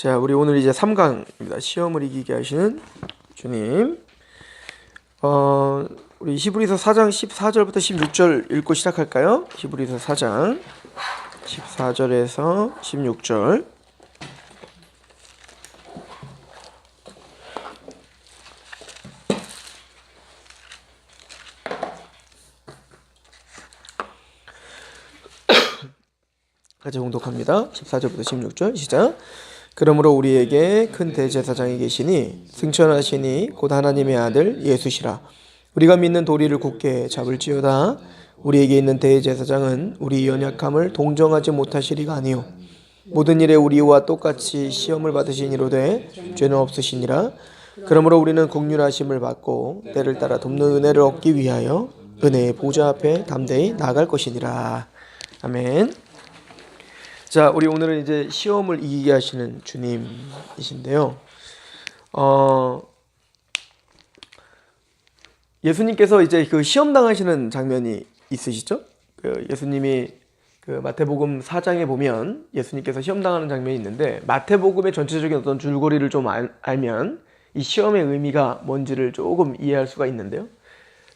자, 우리 오늘 이제 3강입니다. 시험을 이기게 하시는 주님. 우리 히브리서 4장 14절부터 16절 읽고 시작할까요? 히브리서 4장 14절에서 16절. 같이 봉독합니다. 14절부터 16절 시작. 그러므로 우리에게 큰 대제사장이 계시니 승천하시니 곧 하나님의 아들 예수시라. 우리가 믿는 도리를 굳게 잡을지어다. 우리에게 있는 대제사장은 우리 연약함을 동정하지 못하시리가 아니요 모든 일에 우리와 똑같이 시험을 받으시니로되 죄는 없으시니라. 그러므로 우리는 긍휼하심을 받고 때를 따라 돕는 은혜를 얻기 위하여 은혜의 보좌 앞에 담대히 나아갈 것이니라. 아멘. 자, 우리 오늘은 이제 시험을 이기게 하시는 주님이신데요. 예수님께서 이제 그 시험 당하시는 장면이 있으시죠? 그 예수님이 그 마태복음 4장에 보면 예수님께서 시험 당하는 장면이 있는데, 마태복음의 전체적인 어떤 줄거리를 좀 알면 이 시험의 의미가 뭔지를 조금 이해할 수가 있는데요.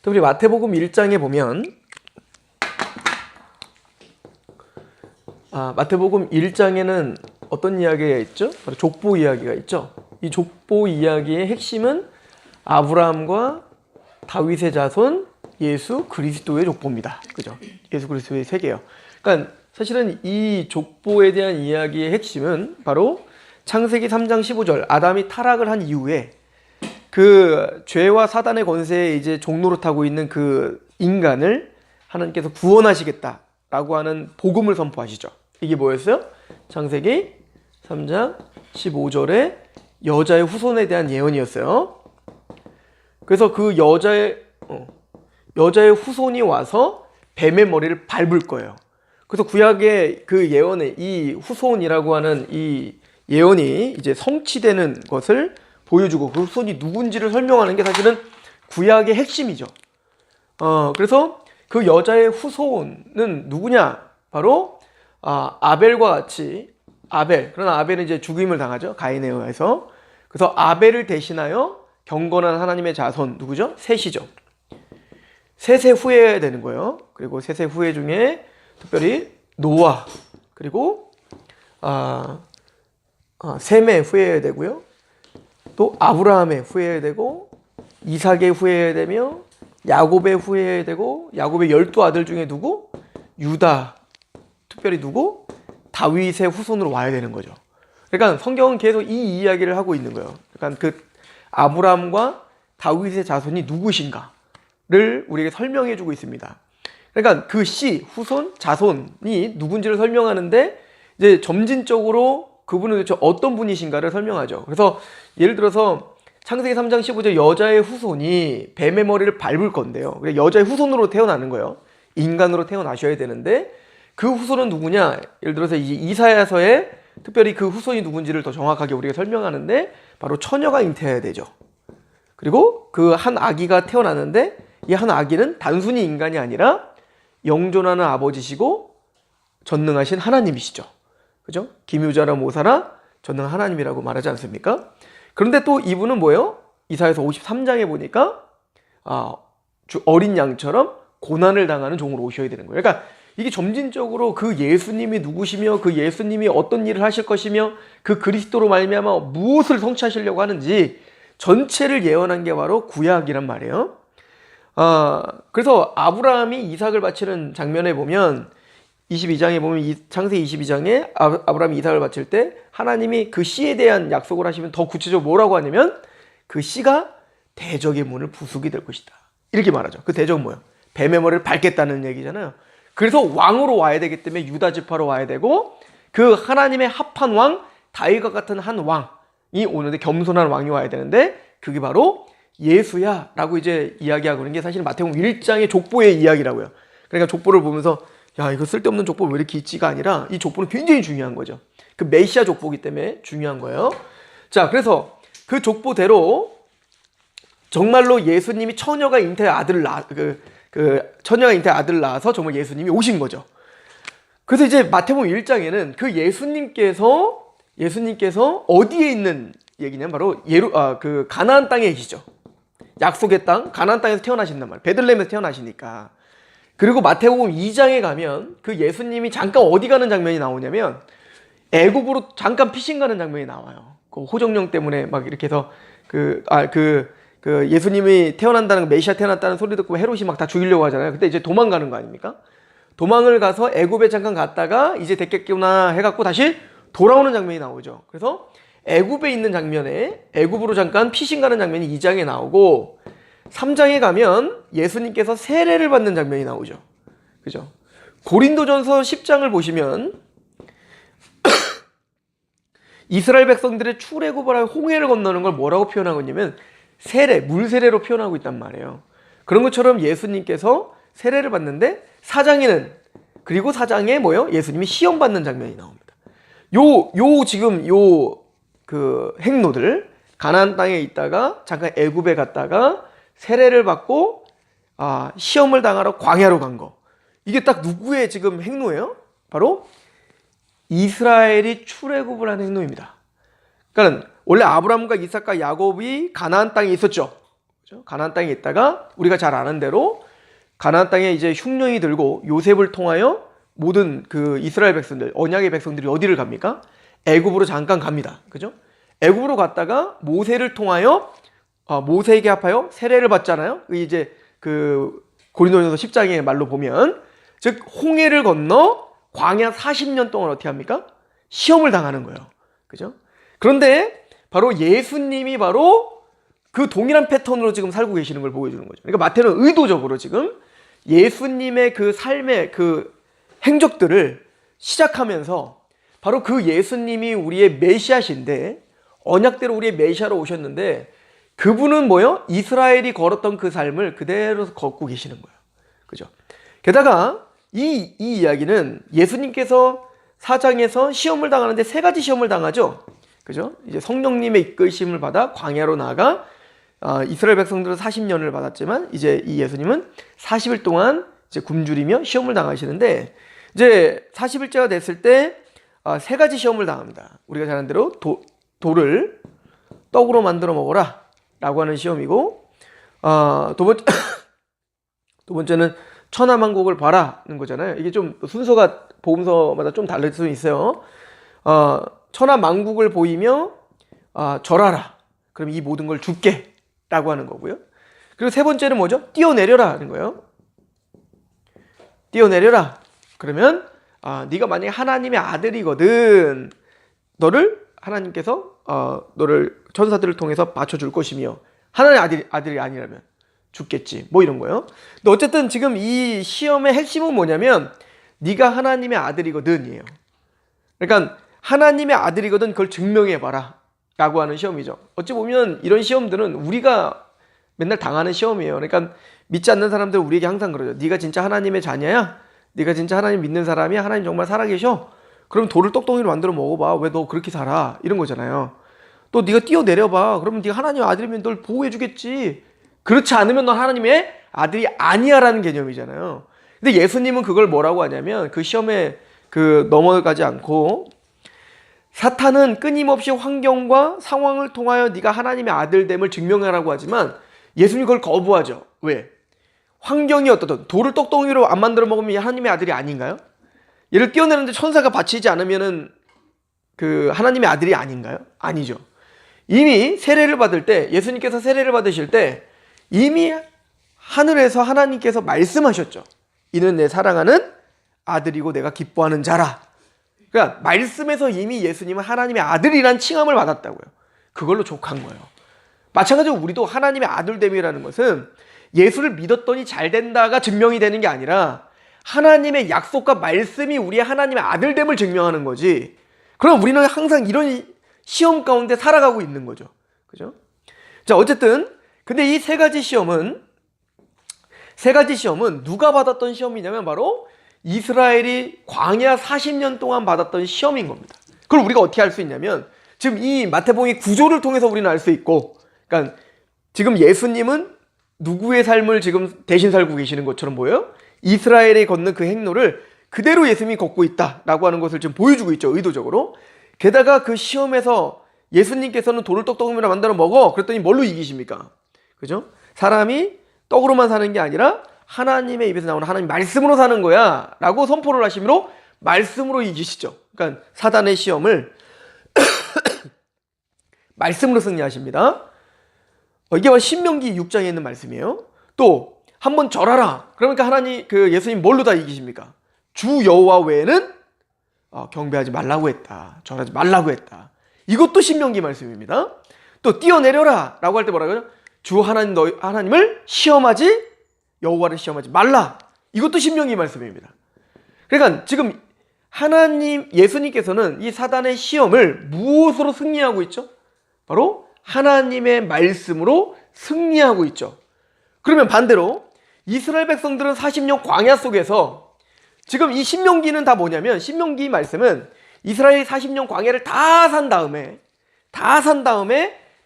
특히 마태복음 1장에 보면 마태복음 1장에는 어떤 이야기가 있죠? 바로 족보 이야기가 있죠. 이 족보 이야기의 핵심은 아브라함과 다윗의 자손 예수 그리스도의 족보입니다. 그죠? 예수 그리스도의 세계예요. 그러니까 사실은 이 족보에 대한 이야기의 핵심은 바로 창세기 3장 15절 아담이 타락을 한 이후에 그 죄와 사단의 권세에 이제 종노릇하고 있는 그 인간을 하나님께서 구원하시겠다라고 하는 복음을 선포하시죠. 이게 뭐였어요? 창세기 3장 15절에 여자의 후손에 대한 예언이었어요. 그래서 그 여자의 후손이 와서 뱀의 머리를 밟을 거예요. 그래서 구약의 그 예언의 이 후손이라고 하는 이 예언이 이제 성취되는 것을 보여주고 그 후손이 누군지를 설명하는 게 사실은 구약의 핵심이죠. 그래서 그 여자의 후손은 누구냐? 바로 아벨과 같이 그러나 아벨은 이제 죽임을 당하죠. 가인에 의해서. 그래서 아벨을 대신하여 경건한 하나님의 자손 누구죠? 셋이죠. 셋의 후예여야 되는 거예요. 그리고 셋의 후예 중에 특별히 노아 그리고 셈의 후예여야 되고요. 또 아브라함의 후예여야 되고 이삭의 후예여야 되며 야곱의 후예여야 되고 야곱의 12아들 중에 누구? 유다 특별히 누구? 다윗의 후손으로 와야 되는 거죠. 그러니까 성경은 계속 이 이야기를 하고 있는 거예요. 그러니까 그 아브라함과 다윗의 자손이 누구신가를 우리에게 설명해 주고 있습니다. 그러니까 그 후손, 자손이 누군지를 설명하는데 이제 점진적으로 그분은 도대체 어떤 분이신가를 설명하죠. 그래서 예를 들어서 창세기 3장 15절 여자의 후손이 뱀의 머리를 밟을 건데요. 여자의 후손으로 태어나는 거예요. 인간으로 태어나셔야 되는데 그 후손은 누구냐? 예를 들어서 이사야서에 특별히 그 후손이 누군지를 더 정확하게 우리가 설명하는데 바로 처녀가 잉태해야 되죠. 그리고 그 한 아기가 태어나는데 이 한 아기는 단순히 인간이 아니라 영존하는 아버지시고 전능하신 하나님이시죠. 그죠? 기묘자라 모사라 전능한 하나님이라고 말하지 않습니까? 그런데 또 이분은 뭐예요? 이사야서 53장에 보니까 어린 양처럼 고난을 당하는 종으로 오셔야 되는 거예요. 그러니까 이게 점진적으로 그 예수님이 누구시며 그 예수님이 어떤 일을 하실 것이며 그 그리스도로 말미암아 무엇을 성취하시려고 하는지 전체를 예언한 게 바로 구약이란 말이에요. 그래서 아브라함이 이삭을 바치는 장면에 보면 22장에 보면 창세기 22장에 아브라함이 이삭을 바칠 때 하나님이 그 씨에 대한 약속을 하시면 더 구체적으로 뭐라고 하냐면 그 씨가 대적의 문을 부수게 될 것이다. 이렇게 말하죠. 그 대적은 뭐예요? 뱀의 머리를 밟겠다는 얘기잖아요. 그래서 왕으로 와야 되기 때문에 유다 지파로 와야 되고 그 하나님의 합한 왕 다윗과 같은 한 왕이 오는데 겸손한 왕이 와야 되는데 그게 바로 예수야 라고 이제 이야기하고 있는 게 사실 마태복음 1장의 족보의 이야기라고요. 그러니까 족보를 보면서 야 이거 쓸데없는 족보 왜 이렇게 있지가 아니라 이 족보는 굉장히 중요한 거죠. 그 메시아 족보이기 때문에 중요한 거예요. 자, 그래서 그 족보대로 정말로 예수님이 처녀가 잉태 아들을 처녀가 잉태 아들을 낳아서 정말 예수님이 오신 거죠. 그래서 이제 마태복음 1장에는 그 예수님께서 예수님께서 어디에 있는 얘기냐면 바로 그 가나안 땅에 계시죠. 약속의 땅, 가나안 땅에서 태어나신단 말이에요. 베들레헴에서 태어나시니까. 그리고 마태복음 2장에 가면 그 예수님이 잠깐 어디 가는 장면이 나오냐면 애굽으로 잠깐 피신 가는 장면이 나와요. 그 호정령 때문에 막 이렇게 해서 그 예수님이 태어난다는 메시아 태어났다는 소리 듣고 헤롯이 막 다 죽이려고 하잖아요. 그때 이제 도망가는 거 아닙니까? 도망을 가서 애굽에 잠깐 갔다가 이제 됐겠구나 해갖고 다시 돌아오는 장면이 나오죠. 그래서 애굽에 있는 장면에 애굽으로 잠깐 피신 가는 장면이 2장에 나오고 3장에 가면 예수님께서 세례를 받는 장면이 나오죠. 그죠? 고린도전서 10장을 보시면 이스라엘 백성들의 출애굽을 하여 홍해를 건너는 걸 뭐라고 표현하고 있냐면 세례, 물세례로 표현하고 있단 말이에요. 그런 것처럼 예수님께서 세례를 받는데 4장에는 그리고 4장에 뭐요? 예수님이 시험 받는 장면이 나옵니다. 지금 그 행로들 가나안 땅에 있다가 잠깐 애굽에 갔다가 세례를 받고 시험을 당하러 광야로 간 거. 이게 딱 누구의 지금 행로예요? 바로 이스라엘이 출애굽을 한 행로입니다. 그러니까 원래 아브라함과 이삭과 야곱이 가나안 땅에 있었죠. 그렇죠? 가나안 땅에 있다가 우리가 잘 아는 대로 가나안 땅에 이제 흉년이 들고 요셉을 통하여 모든 그 이스라엘 백성들, 언약의 백성들이 어디를 갑니까? 애굽으로 잠깐 갑니다. 그죠? 애굽으로 갔다가 모세를 통하여 모세에게 합하여 세례를 받잖아요. 이제 그 고린도전서 10장의 말로 보면 즉 홍해를 건너 광야 40년 동안 어떻게 합니까? 시험을 당하는 거예요. 그죠? 그런데 바로 예수님이 바로 그 동일한 패턴으로 지금 살고 계시는 걸 보여주는 거죠. 그러니까 마태는 의도적으로 지금 예수님의 그 삶의 그 행적들을 시작하면서 바로 그 예수님이 우리의 메시아신데 언약대로 우리의 메시아로 오셨는데 그분은 뭐요? 이스라엘이 걸었던 그 삶을 그대로 걷고 계시는 거예요. 그죠? 게다가 이 이야기는 예수님께서 4장에서 시험을 당하는데 3가지 시험을 당하죠. 그죠? 이제 성령님의 이끄심을 받아 광야로 나가 이스라엘 백성들은 40년을 받았지만 이제 이 예수님은 40일 동안 이제 굶주리며 시험을 당하시는데 이제 40일째가 됐을 때 3가지 시험을 당합니다. 우리가 잘 아는 대로 돌을 떡으로 만들어 먹어라 라고 하는 시험이고 두 번째는 천하만국을 봐라는 거잖아요. 이게 좀 순서가 복음서마다 좀 다를 수 있어요. 천하만국을 보이며 절하라. 그럼 이 모든 걸 줄게 라고 하는 거고요. 그리고 3번째는 뭐죠? 뛰어내려라 하는 거예요. 뛰어내려라. 그러면 네가 만약에 하나님의 아들이거든 너를 하나님께서 너를 천사들을 통해서 받쳐줄 것이며 하나님의 아들이 아니라면 죽겠지 뭐 이런 거예요. 근데 어쨌든 지금 이 시험의 핵심은 뭐냐면 네가 하나님의 아들이거든 이에요. 그러니까 하나님의 아들이거든 그걸 증명해봐라 라고 하는 시험이죠. 어찌 보면 이런 시험들은 우리가 맨날 당하는 시험이에요. 그러니까 믿지 않는 사람들은 우리에게 항상 그러죠. 네가 진짜 하나님의 자녀야? 네가 진짜 하나님 믿는 사람이야? 하나님 정말 살아계셔? 그럼 돌을 떡덩이로 만들어 먹어봐. 왜 너 그렇게 살아? 이런 거잖아요. 또 네가 뛰어내려봐. 그러면 네가 하나님의 아들이면 널 보호해주겠지. 그렇지 않으면 넌 하나님의 아들이 아니야 라는 개념이잖아요. 근데 예수님은 그걸 뭐라고 하냐면 그 시험에 넘어가지 않고 사탄은 끊임없이 환경과 상황을 통하여 네가 하나님의 아들됨을 증명하라고 하지만 예수님이 그걸 거부하죠. 왜? 환경이 어떻든 돌을 떡덩이로 안 만들어 먹으면 하나님의 아들이 아닌가요? 얘를 띄어내는데 천사가 바치지 않으면은 그 하나님의 아들이 아닌가요? 아니죠. 이미 세례를 받을 때 예수님께서 세례를 받으실 때 이미 하늘에서 하나님께서 말씀하셨죠. 이는 내 사랑하는 아들이고 내가 기뻐하는 자라. 그러니까 말씀에서 이미 예수님은 하나님의 아들이란 칭함을 받았다고요. 그걸로 족한 거예요. 마찬가지로 우리도 하나님의 아들됨이라는 것은 예수를 믿었더니 잘 된다가 증명이 되는 게 아니라 하나님의 약속과 말씀이 우리의 하나님의 아들됨을 증명하는 거지. 그럼 우리는 항상 이런 시험 가운데 살아가고 있는 거죠. 그죠? 자, 어쨌든 근데 이 3가지 시험은 누가 받았던 시험이냐면 바로 이스라엘이 광야 40년 동안 받았던 시험인 겁니다. 그걸 우리가 어떻게 알 수 있냐면 지금 이 마태복음의 구조를 통해서 우리는 알 수 있고, 그러니까 지금 예수님은 누구의 삶을 지금 대신 살고 계시는 것처럼 보여요? 이스라엘에 걷는 그 행로를 그대로 예수님이 걷고 있다라고 하는 것을 지금 보여주고 있죠. 의도적으로. 게다가 그 시험에서 예수님께서는 돌을 떡떡이로 만들어 먹어. 그랬더니 뭘로 이기십니까? 그죠? 사람이 떡으로만 사는 게 아니라 하나님의 입에서 나오는 하나님 말씀으로 사는 거야 라고 선포를 하심으로 말씀으로 이기시죠. 그러니까 사단의 시험을 말씀으로 승리하십니다. 이게 바로 신명기 6장에 있는 말씀이에요. 또 한번 절하라. 그러니까 하나님 예수님 뭘로 다 이기십니까? 주 여호와 외에는 경배하지 말라고 했다. 절하지 말라고 했다. 이것도 신명기 말씀입니다. 또 뛰어내려라 라고 할 때 뭐라고 하죠? 주 하나님을 시험하지 여호와를 시험하지 말라. 이것도 신명기 말씀입니다. 그러니까 지금 예수님께서는 이 사단의 시험을 무엇으로 승리하고 있죠? 바로 하나님의 말씀으로 승리하고 있죠. 그러면 반대로 이스라엘 백성들은 40년 광야 속에서 지금 이 신명기는 다 뭐냐면, 신명기 말씀은 이스라엘이 40년 광야를 다 산 다음에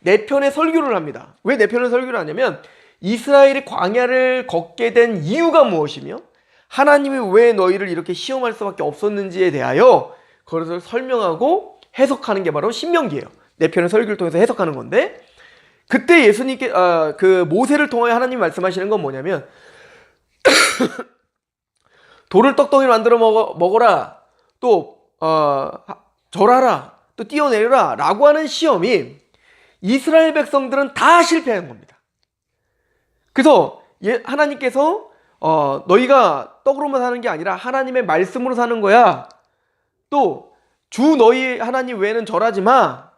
네 편의 설교를 합니다. 왜 네 편의 설교를 하냐면 이스라엘이 광야를 걷게 된 이유가 무엇이며 하나님이 왜 너희를 이렇게 시험할 수밖에 없었는지에 대하여 그것을 설명하고 해석하는 게 바로 신명기예요. 네 편의 설교를 통해서 해석하는 건데, 그때 예수님께 그 모세를 통하여 하나님이 말씀하시는 건 뭐냐면 돌을 떡덩이로 만들어 먹어라, 또 절하라, 또 뛰어내려라 라고 하는 시험이 이스라엘 백성들은 다 실패한 겁니다. 그래서 하나님께서 너희가 떡으로만 사는 게 아니라 하나님의 말씀으로 사는 거야. 또 주 너희 하나님 외에는 절하지 마.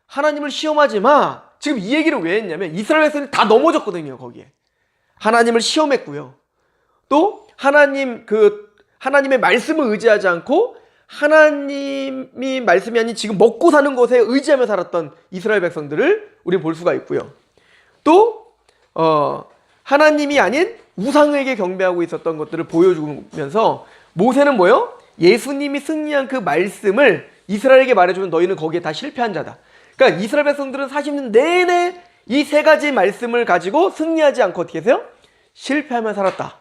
하나님을 시험하지 마. 지금 이 얘기를 왜 했냐면 이스라엘 백성이 다 넘어졌거든요. 거기에 하나님을 시험했고요. 또 하나님의 말씀을 의지하지 않고 하나님이 말씀이 아닌 지금 먹고 사는 것에 의지하며 살았던 이스라엘 백성들을 우리 볼 수가 있고요. 또 하나님이 아닌 우상에게 경배하고 있었던 것들을 보여주면서 모세는 뭐요? 예수님이 승리한 그 말씀을 이스라엘에게 말해주면 너희는 거기에 다 실패한 자다. 그러니까 이스라엘 백성들은 40년 내내 이 세 가지 말씀을 가지고 승리하지 않고 어떻게 해서요? 실패하며 살았다.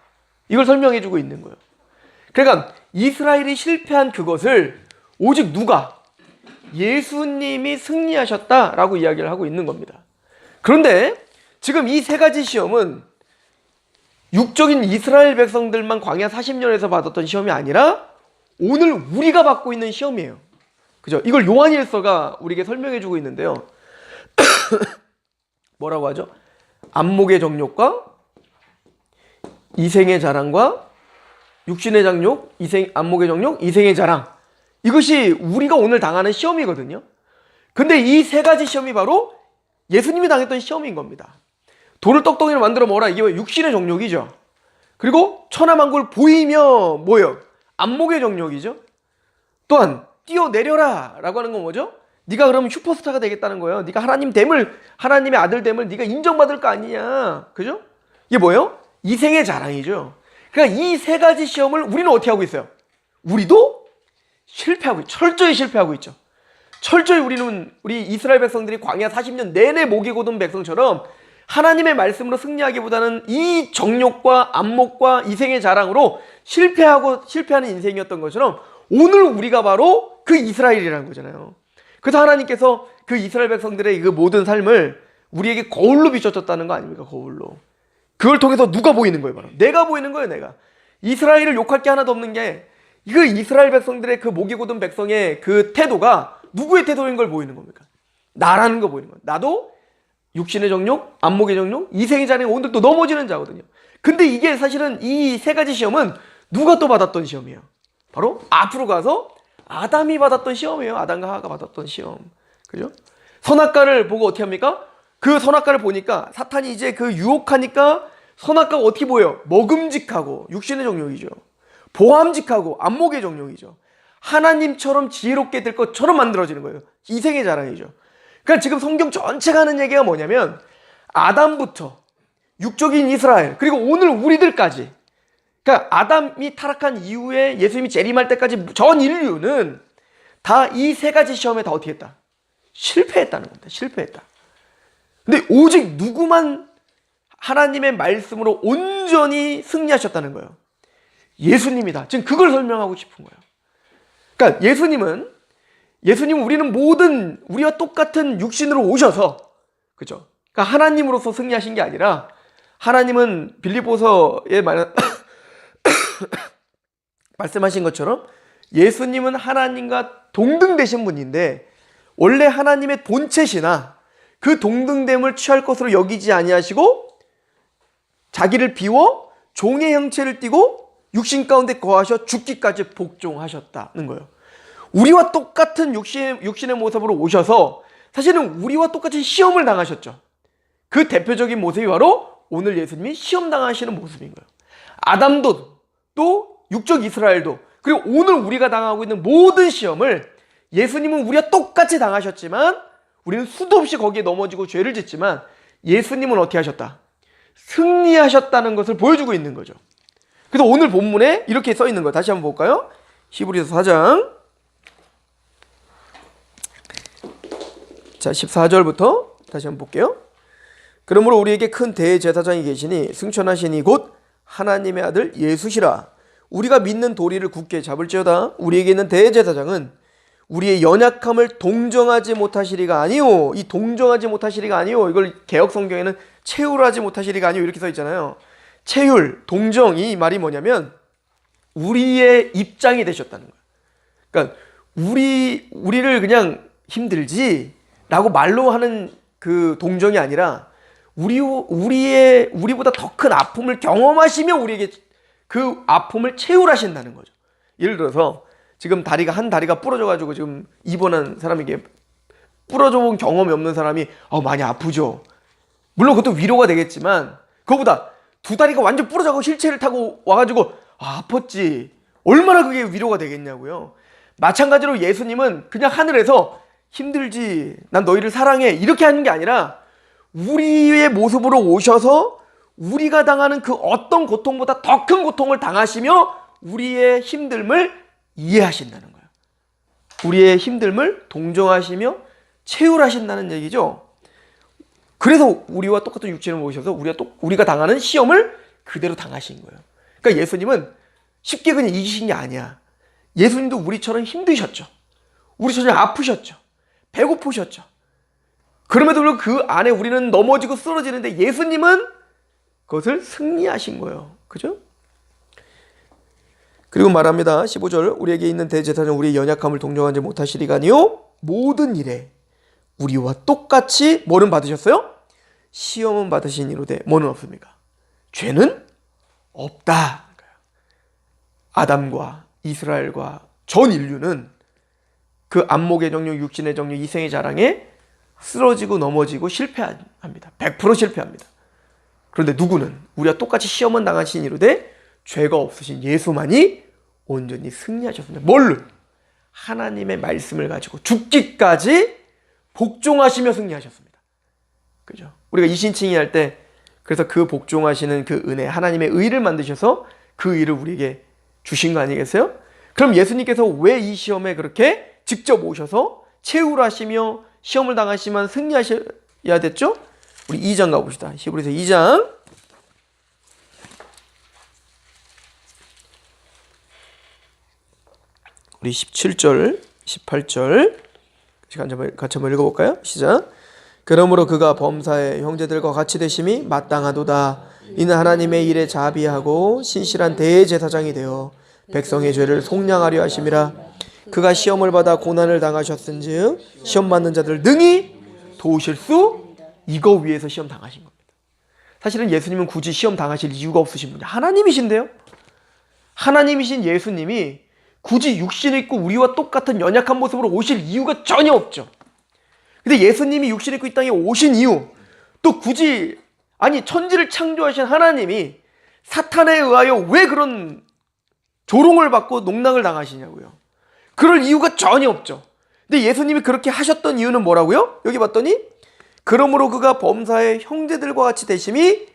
이걸 설명해주고 있는 거예요. 그러니까 이스라엘이 실패한 그것을 오직 누가? 예수님이 승리하셨다라고 이야기를 하고 있는 겁니다. 그런데 지금 이 세 가지 시험은 육적인 이스라엘 백성들만 광야 40년에서 받았던 시험이 아니라 오늘 우리가 받고 있는 시험이에요. 그죠? 이걸 요한일서가 우리에게 설명해주고 있는데요. 뭐라고 하죠? 안목의 정욕과 이생의 자랑과 육신의 장욕, 안목의 정욕, 이생의 자랑. 이것이 우리가 오늘 당하는 시험이거든요. 근데 이 세 가지 시험이 바로 예수님이 당했던 시험인 겁니다. 돌을 떡덩이로 만들어 먹어라. 이게 육신의 정욕이죠. 그리고 천하만국을 보이며 뭐예요? 안목의 정욕이죠. 또한 뛰어내려라 라고 하는 건 뭐죠? 네가 그러면 슈퍼스타가 되겠다는 거예요. 네가 하나님의 아들됨을 네가 인정받을 거 아니냐. 그죠? 이게 뭐예요? 이생의 자랑이죠. 그러니까 이 세 가지 시험을 우리는 어떻게 하고 있어요? 우리도 실패하고 있죠. 철저히 실패하고 있죠. 철저히 우리 이스라엘 백성들이 광야 40년 내내 목이 고든 백성처럼 하나님의 말씀으로 승리하기보다는 이 정욕과 안목과 이생의 자랑으로 실패하는 인생이었던 것처럼 오늘 우리가 바로 그 이스라엘이라는 거잖아요. 그래서 하나님께서 그 이스라엘 백성들의 그 모든 삶을 우리에게 거울로 비춰줬다는 거 아닙니까? 거울로. 그걸 통해서 누가 보이는 거예요? 바로 내가 보이는 거예요. 내가. 이스라엘을 욕할 게 하나도 없는 게 이거 이스라엘 백성들의 그 목이 고든 백성의 그 태도가 누구의 태도인 걸 보이는 겁니까? 나라는 거 보이는 거예요. 나도 육신의 정욕, 안목의 정욕, 이생의 자랑에 오늘 또 넘어지는 자거든요. 근데 이게 사실은 이 세 가지 시험은 누가 또 받았던 시험이에요? 바로 앞으로 가서 아담이 받았던 시험이에요. 아담과 하와가 받았던 시험. 그죠? 선악과를 보고 어떻게 합니까? 그 선악과를 보니까 사탄이 이제 그 유혹하니까 선악과가 어떻게 보여요? 먹음직하고 육신의 정욕이죠. 보암직하고 안목의 정욕이죠. 하나님처럼 지혜롭게 될 것처럼 만들어지는 거예요. 이생의 자랑이죠. 그러니까 지금 성경 전체가 하는 얘기가 뭐냐면 아담부터 육적인 이스라엘 그리고 오늘 우리들까지, 그러니까 아담이 타락한 이후에 예수님이 재림할 때까지 전 인류는 다 이 세 가지 시험에 다 어떻게 했다? 실패했다는 겁니다. 실패했다. 근데 오직 누구만 하나님의 말씀으로 온전히 승리하셨다는 거예요. 예수님이다. 지금 그걸 설명하고 싶은 거예요. 그러니까 예수님은 예수님은 우리는 모든 우리와 똑같은 육신으로 오셔서, 그죠? 그러니까 하나님으로서 승리하신 게 아니라, 하나님은 빌립보서에 말씀하신 것처럼 예수님은 하나님과 동등되신 분인데, 원래 하나님의 본체시나 그 동등됨을 취할 것으로 여기지 아니하시고 자기를 비워 종의 형체를 띠고 육신 가운데 거하셔 죽기까지 복종하셨다는 거예요. 우리와 똑같은 육신의 모습으로 오셔서 사실은 우리와 똑같이 시험을 당하셨죠. 그 대표적인 모습이 바로 오늘 예수님이 시험 당하시는 모습인 거예요. 아담도 또 육적 이스라엘도, 그리고 오늘 우리가 당하고 있는 모든 시험을 예수님은 우리와 똑같이 당하셨지만, 우리는 수도 없이 거기에 넘어지고 죄를 짓지만 예수님은 어떻게 하셨다? 승리하셨다는 것을 보여주고 있는 거죠. 그래서 오늘 본문에 이렇게 써 있는 거 다시 한번 볼까요? 히브리서 4장 자 14절부터 다시 한번 볼게요. 그러므로 우리에게 큰 대제사장이 계시니 승천하시니 곧 하나님의 아들 예수시라. 우리가 믿는 도리를 굳게 잡을지어다. 우리에게 있는 대제사장은 우리의 연약함을 동정하지 못하시리가 아니요. 이 동정하지 못하시리가 아니요, 이걸 개역 성경에는 체휼하지 못하시리가 아니요 이렇게 써 있잖아요. 체휼, 동정, 이 말이 뭐냐면 우리의 입장이 되셨다는 거예요. 그러니까 우리를 그냥 힘들지 라고 말로 하는 그 동정이 아니라 우리보다 더 큰 아픔을 경험하시며 우리에게 그 아픔을 체휼하신다는 거죠. 예를 들어서 지금 한 다리가 부러져가지고 지금 입원한 사람에게, 부러져 본 경험이 없는 사람이 많이 아프죠. 물론 그것도 위로가 되겠지만, 그거보다 두 다리가 완전 부러져가고 휠체어를 타고 와가지고 아팠지, 얼마나 그게 위로가 되겠냐고요. 마찬가지로 예수님은 그냥 하늘에서 힘들지, 난 너희를 사랑해, 이렇게 하는 게 아니라 우리의 모습으로 오셔서 우리가 당하는 그 어떤 고통보다 더 큰 고통을 당하시며 우리의 힘듦을 이해하신다는 거예요. 우리의 힘듦을 동정하시며 체휼하신다는 얘기죠. 그래서 우리와 똑같은 육신을 모셔서 우리가 당하는 시험을 그대로 당하신 거예요. 그러니까 예수님은 쉽게 그냥 이기신 게 아니야. 예수님도 우리처럼 힘드셨죠. 우리처럼 아프셨죠. 배고프셨죠. 그럼에도 불구하고 그 안에 우리는 넘어지고 쓰러지는데 예수님은 그것을 승리하신 거예요. 그죠? 그리고 말합니다. 15절, 우리에게 있는 대제사장은 우리의 연약함을 동정하지 못하시리가니요 모든 일에 우리와 똑같이 뭐는 받으셨어요? 시험은 받으시니로되 뭐는 없습니까? 죄는 없다. 아담과 이스라엘과 전 인류는 그 안목의 정욕, 육신의 정욕, 이생의 자랑에 쓰러지고 넘어지고 실패합니다. 100% 실패합니다. 그런데 누구는 우리와 똑같이 시험은 당하시니로되 죄가 없으신 예수만이 온전히 승리하셨습니다. 뭘로? 하나님의 말씀을 가지고 죽기까지 복종하시며 승리하셨습니다. 그죠? 우리가 이신칭의 할 때, 그래서 그 복종하시는 그 은혜, 하나님의 의를 만드셔서 그 의를 우리에게 주신 거 아니겠어요? 그럼 예수님께서 왜 이 시험에 그렇게 직접 오셔서 체휼하시며 시험을 당하시면 승리하셔야 됐죠? 우리 2장 가봅시다. 히브리서 2장 우리 17절, 18절 같이 한번 읽어볼까요? 시작. 그러므로 그가 범사의 형제들과 같이 되심이 마땅하도다. 이는 하나님의 일에 자비하고 신실한 대제사장이 되어 백성의 죄를 속량하려 하심이라. 그가 시험을 받아 고난을 당하셨은즉 시험 받는 자들 능히 도우실 수, 이거 위해서 시험 당하신 겁니다. 사실은 예수님은 굳이 시험 당하실 이유가 없으신 분이에요. 하나님이신데요. 하나님이신 예수님이 굳이 육신을 입고 우리와 똑같은 연약한 모습으로 오실 이유가 전혀 없죠. 근데 예수님이 육신을 입고 이 땅에 오신 이유, 또 굳이 천지를 창조하신 하나님이 사탄에 의하여 왜 그런 조롱을 받고 농락을 당하시냐고요. 그럴 이유가 전혀 없죠. 근데 예수님이 그렇게 하셨던 이유는 뭐라고요? 여기 봤더니 그러므로 그가 범사의 형제들과 같이 되심이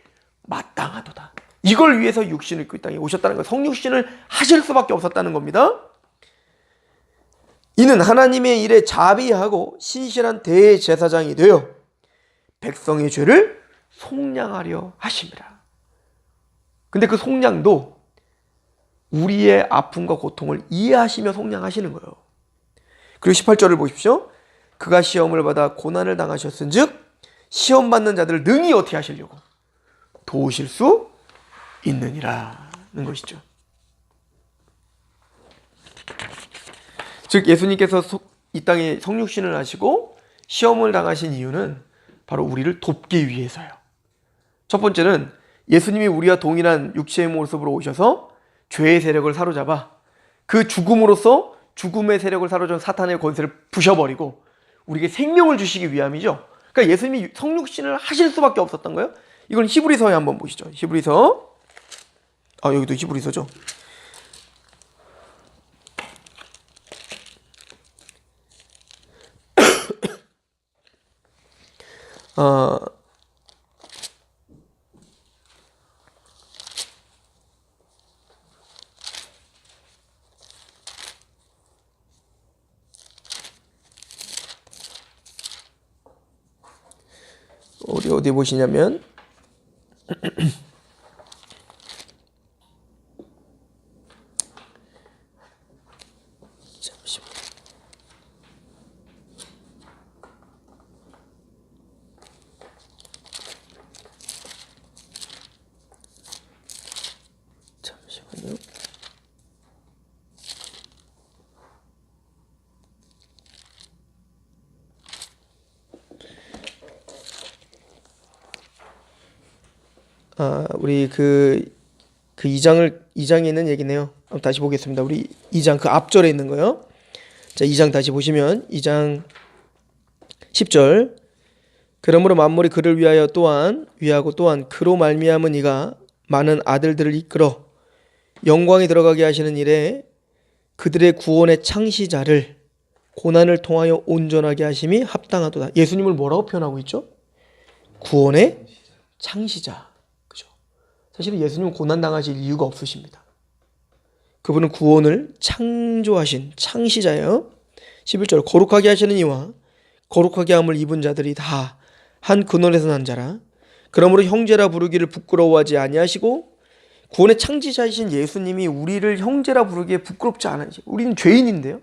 마땅하도다. 이걸 위해서 육신을 입고 이 땅에 오셨다는 거예요. 성육신을 하실 수밖에 없었다는 겁니다. 이는 하나님의 일에 자비하고 신실한 대제사장이 되어 백성의 죄를 속량하려 하심이라. 근데 그 속량도 우리의 아픔과 고통을 이해하시며 속량하시는 거예요. 그리고 18절을 보십시오. 그가 시험을 받아 고난을 당하셨은즉 시험 받는 자들을 능히 어떻게 하시려고 도우실 수 있느니라는 것이죠. 즉 예수님께서 이 땅에 성육신을 하시고 시험을 당하신 이유는 바로 우리를 돕기 위해서요. 첫 번째는 예수님이 우리와 동일한 육체의 모습으로 오셔서 죄의 세력을 사로잡아 그 죽음으로써 죽음의 세력을 사로잡은 사탄의 권세를 부셔버리고 우리에게 생명을 주시기 위함이죠. 그러니까 예수님이 성육신을 하실 수밖에 없었던 거예요. 이건 히브리서에 한번 보시죠. 히브리서, 여기도 히브리서죠. 어디 보시냐면 잠시만요. 우리 그 2장에 있는 얘기네요. 한번 다시 보겠습니다. 우리 2장 그 앞절에 있는 거요. 자, 2장 다시 보시면 2장 10절. 그러므로 만물이 그를 위하고 또한 그로 말미암은 이가 많은 아들들을 이끌어 영광에 들어가게 하시는 일에 그들의 구원의 창시자를 고난을 통하여 온전하게 하심이 합당하도다. 예수님을 뭐라고 표현하고 있죠? 구원의 창시자. 그죠? 사실은 예수님은 고난 당하실 이유가 없으십니다. 그분은 구원을 창조하신 창시자예요. 11절 거룩하게 하시는 이와 거룩하게 함을 입은 자들이 다 한 근원에서 난 자라. 그러므로 형제라 부르기를 부끄러워하지 아니하시고 구원의 창시자이신 예수님이 우리를 형제라 부르기에 부끄럽지 않으시고 우리는 죄인인데요.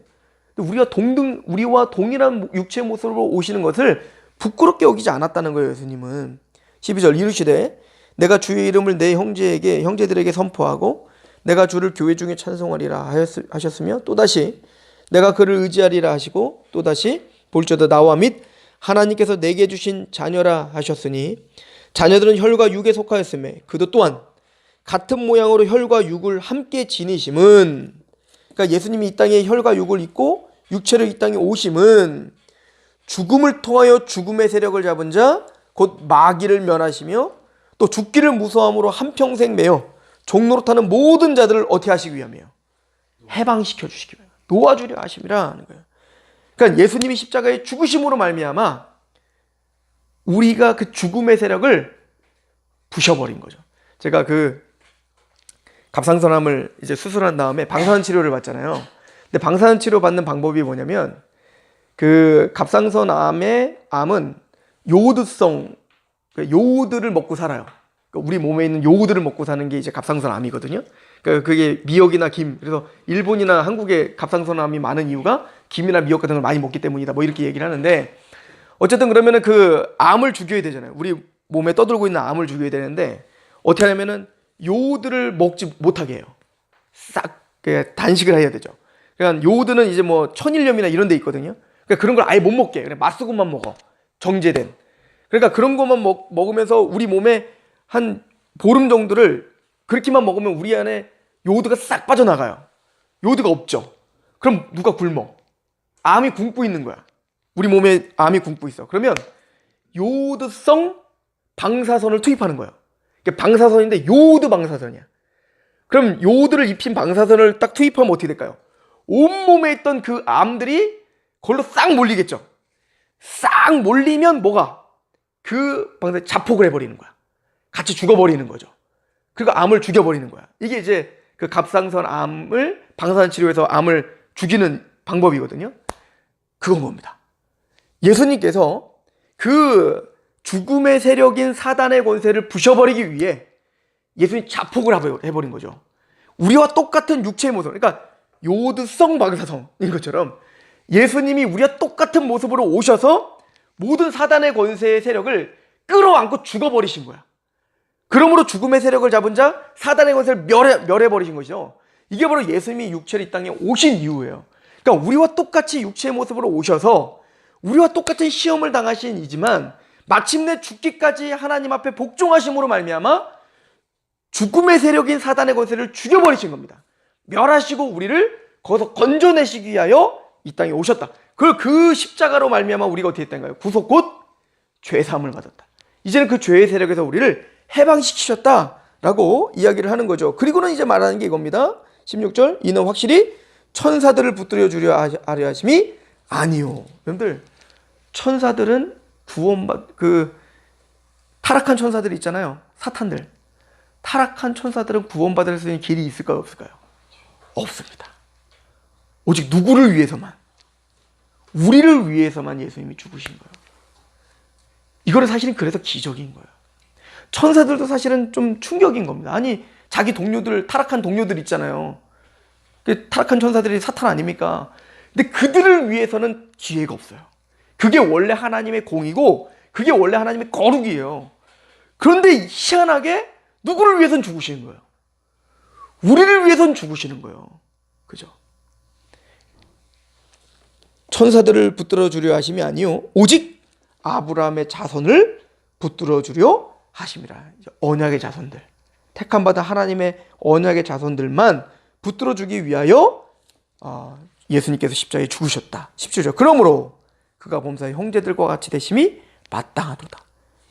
우리와 동일한 육체의 모습으로 오시는 것을 부끄럽게 여기지 않았다는 거예요. 예수님은 12절 이르시되 내가 주의 이름을 내 형제들에게 선포하고 내가 주를 교회 중에 찬송하리라 하셨으며 또다시 내가 그를 의지하리라 하시고 또다시 볼지어다 나와 및 하나님께서 내게 주신 자녀라 하셨으니 자녀들은 혈과 육에 속하였음에 그도 또한 같은 모양으로 혈과 육을 함께 지니심은 그러니까 예수님이 이 땅에 혈과 육을 입고 육체로 이 땅에 오심은 죽음을 통하여 죽음의 세력을 잡은 자 곧 마귀를 면하시며 또 죽기를 무서함으로 한평생 매여 종노릇하는 모든 자들을 어떻게 하시기 위함이에요? 해방시켜 주시기 위함. 놓아주려 하심이라 하는 거예요. 그러니까 예수님이 십자가의 죽으심으로 말미암아 우리가 그 죽음의 세력을 부셔버린 거죠. 제가 그 갑상선암을 이제 수술한 다음에 방사선 치료를 받잖아요. 근데 방사선 치료 받는 방법이 뭐냐면 그 갑상선암은 요오드성 요오드를 먹고 살아요. 그러니까 우리 몸에 있는 요오드를 먹고 사는 게 이제 갑상선암이거든요. 그러니까 그게 미역이나 김, 그래서 일본이나 한국에 갑상선암이 많은 이유가 김이나 미역 같은 걸 많이 먹기 때문이다. 뭐 이렇게 얘기를 하는데 어쨌든 그러면은 그 암을 죽여야 되잖아요. 우리 몸에 떠들고 있는 암을 죽여야 되는데 어떻게 하냐면은 요오드를 먹지 못하게 해요. 싹 단식을 해야 되죠. 그러니까 요오드는 이제 뭐 천일염이나 이런 데 있거든요. 그러니까 그런 걸 아예 못 먹게 해. 그냥 맛소금만 먹어. 정제된. 그러니까 그런 것만 먹으면서 우리 몸에 한 보름 정도를 그렇게만 먹으면 우리 안에 요오드가 싹 빠져나가요. 요오드가 없죠. 그럼 누가 굶어? 암이 굶고 있는 거야. 우리 몸에 암이 굶고 있어. 그러면 요오드성 방사선을 투입하는 거예요. 방사선인데 요오드 방사선이야. 그럼 요오드를 입힌 방사선을 딱 투입하면 어떻게 될까요? 온몸에 있던 그 암들이 그걸로 싹 몰리겠죠. 싹 몰리면 뭐가? 그 방사선이 자폭을 해버리는 거야. 같이 죽어버리는 거죠. 그리고 암을 죽여버리는 거야. 이게 이제 그 갑상선 암을 방사선 치료해서 암을 죽이는 방법이거든요. 그건 겁니다. 예수님께서 그 죽음의 세력인 사단의 권세를 부셔버리기 위해 예수님이 자폭을 해버린 거죠. 우리와 똑같은 육체의 모습, 그러니까 요오드성 방사선인 것처럼 예수님이 우리와 똑같은 모습으로 오셔서 모든 사단의 권세의 세력을 끌어안고 죽어버리신 거야. 그러므로 죽음의 세력을 잡은 자, 사단의 권세를 멸해버리신 것이죠. 이게 바로 예수님이 육체로 이 땅에 오신 이유예요. 그러니까 우리와 똑같이 육체의 모습으로 오셔서 우리와 똑같은 시험을 당하신 이지만 마침내 죽기까지 하나님 앞에 복종하심으로 말미암아 죽음의 세력인 사단의 권세를 죽여버리신 겁니다. 멸하시고 우리를 거기서 건져내시기 위하여 이 땅에 오셨다. 그 십자가로 말미암아 우리가 어떻게 했던가요? 구속 곧 죄사함을 받았다. 이제는 그 죄의 세력에서 우리를 해방시키셨다라고 이야기를 하는 거죠. 그리고는 이제 말하는 게 이겁니다. 16절, 이는 확실히 천사들을 붙들어 주려 하려 하심이 아니요. 여러분들, 천사들은 타락한 천사들 있잖아요. 사탄들. 타락한 천사들은 구원받을 수 있는 길이 있을까요? 없을까요? 없습니다. 오직 누구를 위해서만, 우리를 위해서만 예수님이 죽으신 거예요. 이거는 사실은 그래서 기적인 거예요. 천사들도 사실은 좀 충격인 겁니다. 아니, 자기 동료들, 타락한 동료들 있잖아요. 타락한 천사들이 사탄 아닙니까? 근데 그들을 위해서는 기회가 없어요. 그게 원래 하나님의 공이고 그게 원래 하나님의 거룩이에요. 그런데 희한하게 누구를 위해서는 죽으시는 거예요? 우리를 위해서는 죽으시는 거예요. 그죠? 천사들을 붙들어 주려 하심이 아니요 오직 아브라함의 자손을 붙들어 주려 하심이라. 언약의 자손들, 택함 받은 하나님의 언약의 자손들만 붙들어 주기 위하여 예수님께서 십자가에 죽으셨다. 17절. 그러므로 그가 범사의 형제들과 같이 되심이 마땅하도다.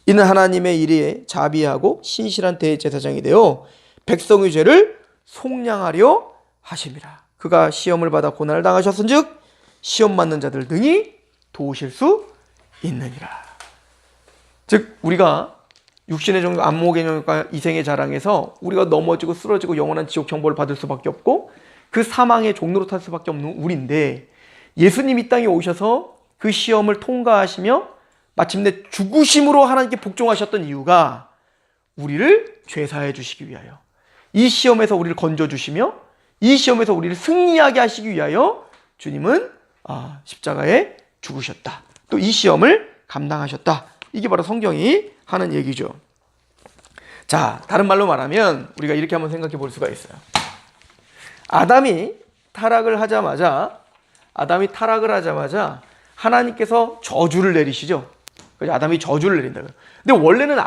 이는 하나님의 일에 자비하고 신실한 대제사장이 되어 백성의 죄를 속량하려 하심이라. 그가 시험을 받아 고난을 당하셨은즉 시험 받는 자들 등이 도우실 수 있느니라. 즉 우리가 육신의 정욕, 안목의 정욕과 이생의 자랑에서 우리가 넘어지고 쓰러지고 영원한 지옥 형벌을 받을 수밖에 없고 그 사망의 종로로 탈 수밖에 없는 우리인데, 예수님 이 땅에 오셔서 그 시험을 통과하시며 마침내 죽으심으로 하나님께 복종하셨던 이유가 우리를 죄사해 주시기 위하여, 이 시험에서 우리를 건져주시며 이 시험에서 우리를 승리하게 하시기 위하여 주님은 십자가에 죽으셨다. 또 이 시험을 감당하셨다. 이게 바로 성경이 하는 얘기죠. 자, 다른 말로 말하면 우리가 이렇게 한번 생각해 볼 수가 있어요. 아담이 타락을 하자마자 하나님께서 저주를 내리시죠. 그래서 아담이 저주를 내린다고요. 근데 원래는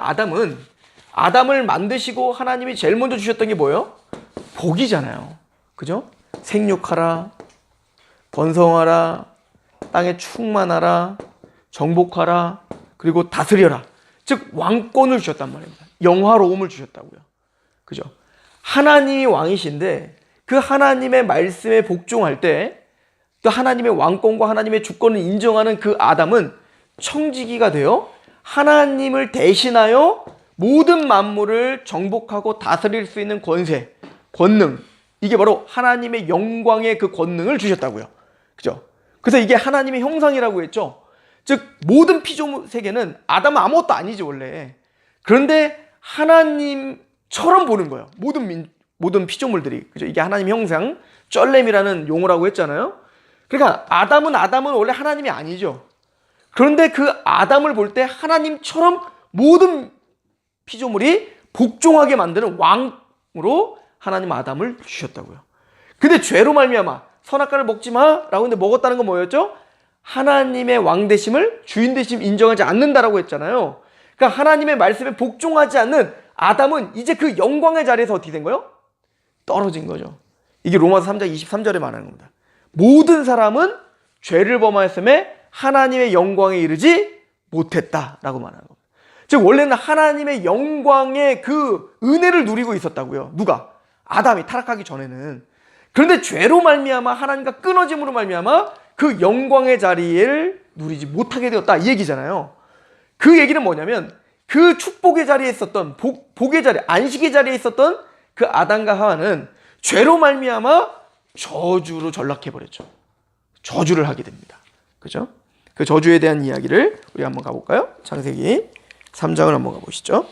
아담을 만드시고 하나님이 제일 먼저 주셨던 게 뭐예요? 복이잖아요. 그죠? 생육하라, 번성하라, 땅에 충만하라, 정복하라, 그리고 다스려라. 즉 왕권을 주셨단 말입니다. 영화로움을 주셨다고요. 그죠? 하나님이 왕이신데 그 하나님의 말씀에 복종할 때 또 하나님의 왕권과 하나님의 주권을 인정하는 그 아담은 청지기가 되어 하나님을 대신하여 모든 만물을 정복하고 다스릴 수 있는 권세, 권능, 이게 바로 하나님의 영광의 그 권능을 주셨다고요. 그죠? 그래서 이게 하나님의 형상이라고 했죠. 즉 모든 피조물 세계는 아담은 아무것도 아니지 원래. 그런데 하나님처럼 보는 거예요. 모든 피조물들이. 그죠? 이게 하나님의 형상, 쩔렘이라는 용어라고 했잖아요. 그러니까 아담은 원래 하나님이 아니죠. 그런데 그 아담을 볼 때 하나님처럼 모든 피조물이 복종하게 만드는 왕으로 하나님 아담을 주셨다고요. 근데 죄로 말미암아 선악과를 먹지 마라고 했는데 먹었다는 건 뭐였죠? 하나님의 왕 되심을, 주인 되심 인정하지 않는다라고 했잖아요. 그러니까 하나님의 말씀에 복종하지 않는 아담은 이제 그 영광의 자리에서 어떻게 된 거예요? 떨어진 거죠. 이게 로마서 3장 23절에 말하는 겁니다. 모든 사람은 죄를 범하였음에 하나님의 영광에 이르지 못했다라고 말하는 겁니다. 즉 원래는 하나님의 영광의 그 은혜를 누리고 있었다고요. 누가? 아담이 타락하기 전에는. 그런데 죄로 말미암아 하나님과 끊어짐으로 말미암아 그 영광의 자리를 누리지 못하게 되었다, 이 얘기잖아요. 그 얘기는 뭐냐면 그 축복의 자리에 있었던 복의 자리, 안식의 자리에 있었던 그 아담과 하와는 죄로 말미암아 저주로 전락해 버렸죠. 저주를 하게 됩니다. 그죠? 그 저주에 대한 이야기를 우리 한번 가볼까요? 창세기 3장을 한번 가보시죠.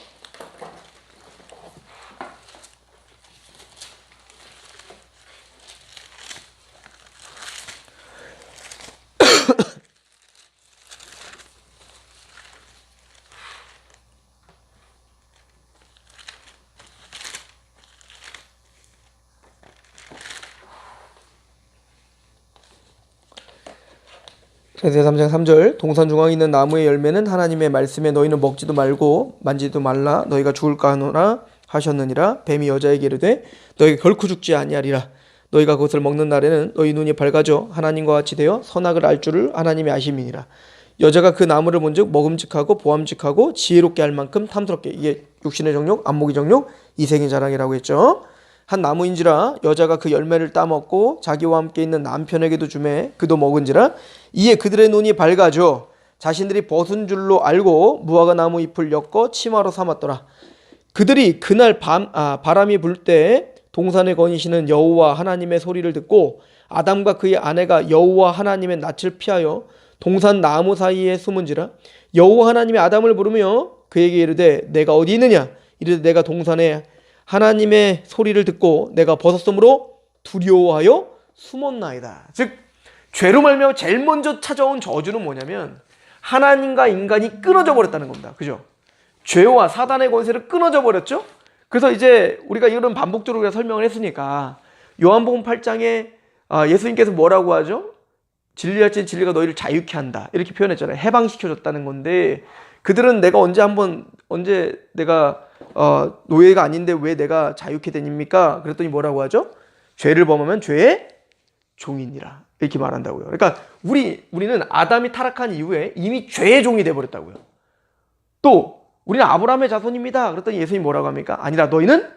에세겔 3장 3절 동산 중앙에 있는 나무의 열매는 하나님의 말씀에 너희는 먹지도 말고 만지도 말라 너희가 죽을까 하노라 하셨느니라. 뱀이 여자에게 이르되 너희가 결코 죽지 아니하리라. 너희가 그것을 먹는 날에는 너희 눈이 밝아져 하나님과 같이 되어 선악을 알 줄을 하나님이 아심이니라. 여자가 그 나무를 본즉 먹음직하고 보암직하고 지혜롭게 할 만큼 탐스럽게. 이게 육신의 정욕, 안목의 정욕, 이생의 자랑이라고 했죠. 한 나무인지라 여자가 그 열매를 따먹고 자기와 함께 있는 남편에게도 주매 그도 먹은지라. 이에 그들의 눈이 밝아져 자신들이 벗은 줄로 알고 무화과 나무 잎을 엮어 치마로 삼았더라. 그들이 그날 바람이 불 때 동산에 거니시는 여호와 하나님의 소리를 듣고 아담과 그의 아내가 여호와 하나님의 낯을 피하여 동산 나무 사이에 숨은지라. 여호와 하나님이 아담을 부르며 그에게 이르되 내가 어디 있느냐. 이르되 내가 동산에 하나님의 소리를 듣고 내가 벗었으므로 두려워하여 숨었나이다. 즉 죄로 말미암아 제일 먼저 찾아온 저주는 뭐냐면 하나님과 인간이 끊어져 버렸다는 겁니다. 그죠? 죄와 사단의 권세를 끊어져 버렸죠. 그래서 이제 우리가 이런 반복적으로 설명을 했으니까 요한복음 8장에 예수님께서 뭐라고 하죠? 진리할진 진리가 너희를 자유케 한다 이렇게 표현했잖아요. 해방시켜줬다는 건데 그들은 내가 언제 내가 노예가 아닌데 왜 내가 자유케 되니까? 그랬더니 뭐라고 하죠? 죄를 범하면 죄의 종이니라 이렇게 말한다고요. 그러니까 우리는 아담이 타락한 이후에 이미 죄의 종이 되어버렸다고요. 또 우리는 아브라함의 자손입니다. 그랬더니 예수님이 뭐라고 합니까? 아니라 너희는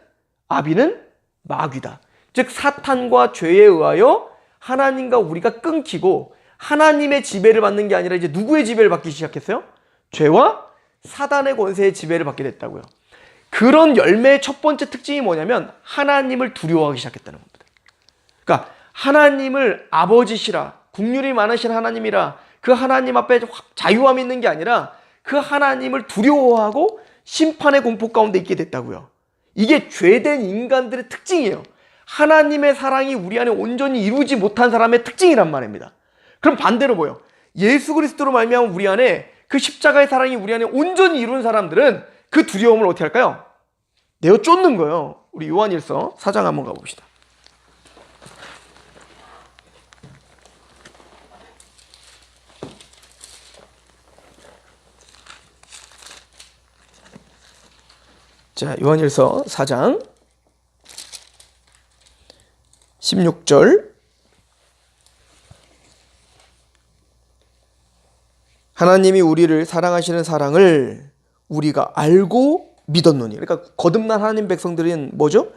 아비는 마귀다. 즉 사탄과 죄에 의하여 하나님과 우리가 끊기고 하나님의 지배를 받는 게 아니라 이제 누구의 지배를 받기 시작했어요? 죄와 사단의 권세의 지배를 받게 됐다고요. 그런 열매의 첫 번째 특징이 뭐냐면 하나님을 두려워하기 시작했다는 겁니다. 그러니까 하나님을 아버지시라 국률이 많으신 하나님이라 그 하나님 앞에 자유함이 있는 게 아니라 그 하나님을 두려워하고 심판의 공포 가운데 있게 됐다고요. 이게 죄된 인간들의 특징이에요. 하나님의 사랑이 우리 안에 온전히 이루지 못한 사람의 특징이란 말입니다. 그럼 반대로 뭐예요? 예수 그리스도로 말미암아 우리 안에 그 십자가의 사랑이 우리 안에 온전히 이룬 사람들은 그 두려움을 어떻게 할까요? 내어 쫓는 거예요. 우리 요한일서 4장 한번 가봅시다. 자, 요한일서 4장 16절 하나님이 우리를 사랑하시는 사랑을 우리가 알고 믿었노니. 그러니까 거듭난 하나님 백성들은 뭐죠?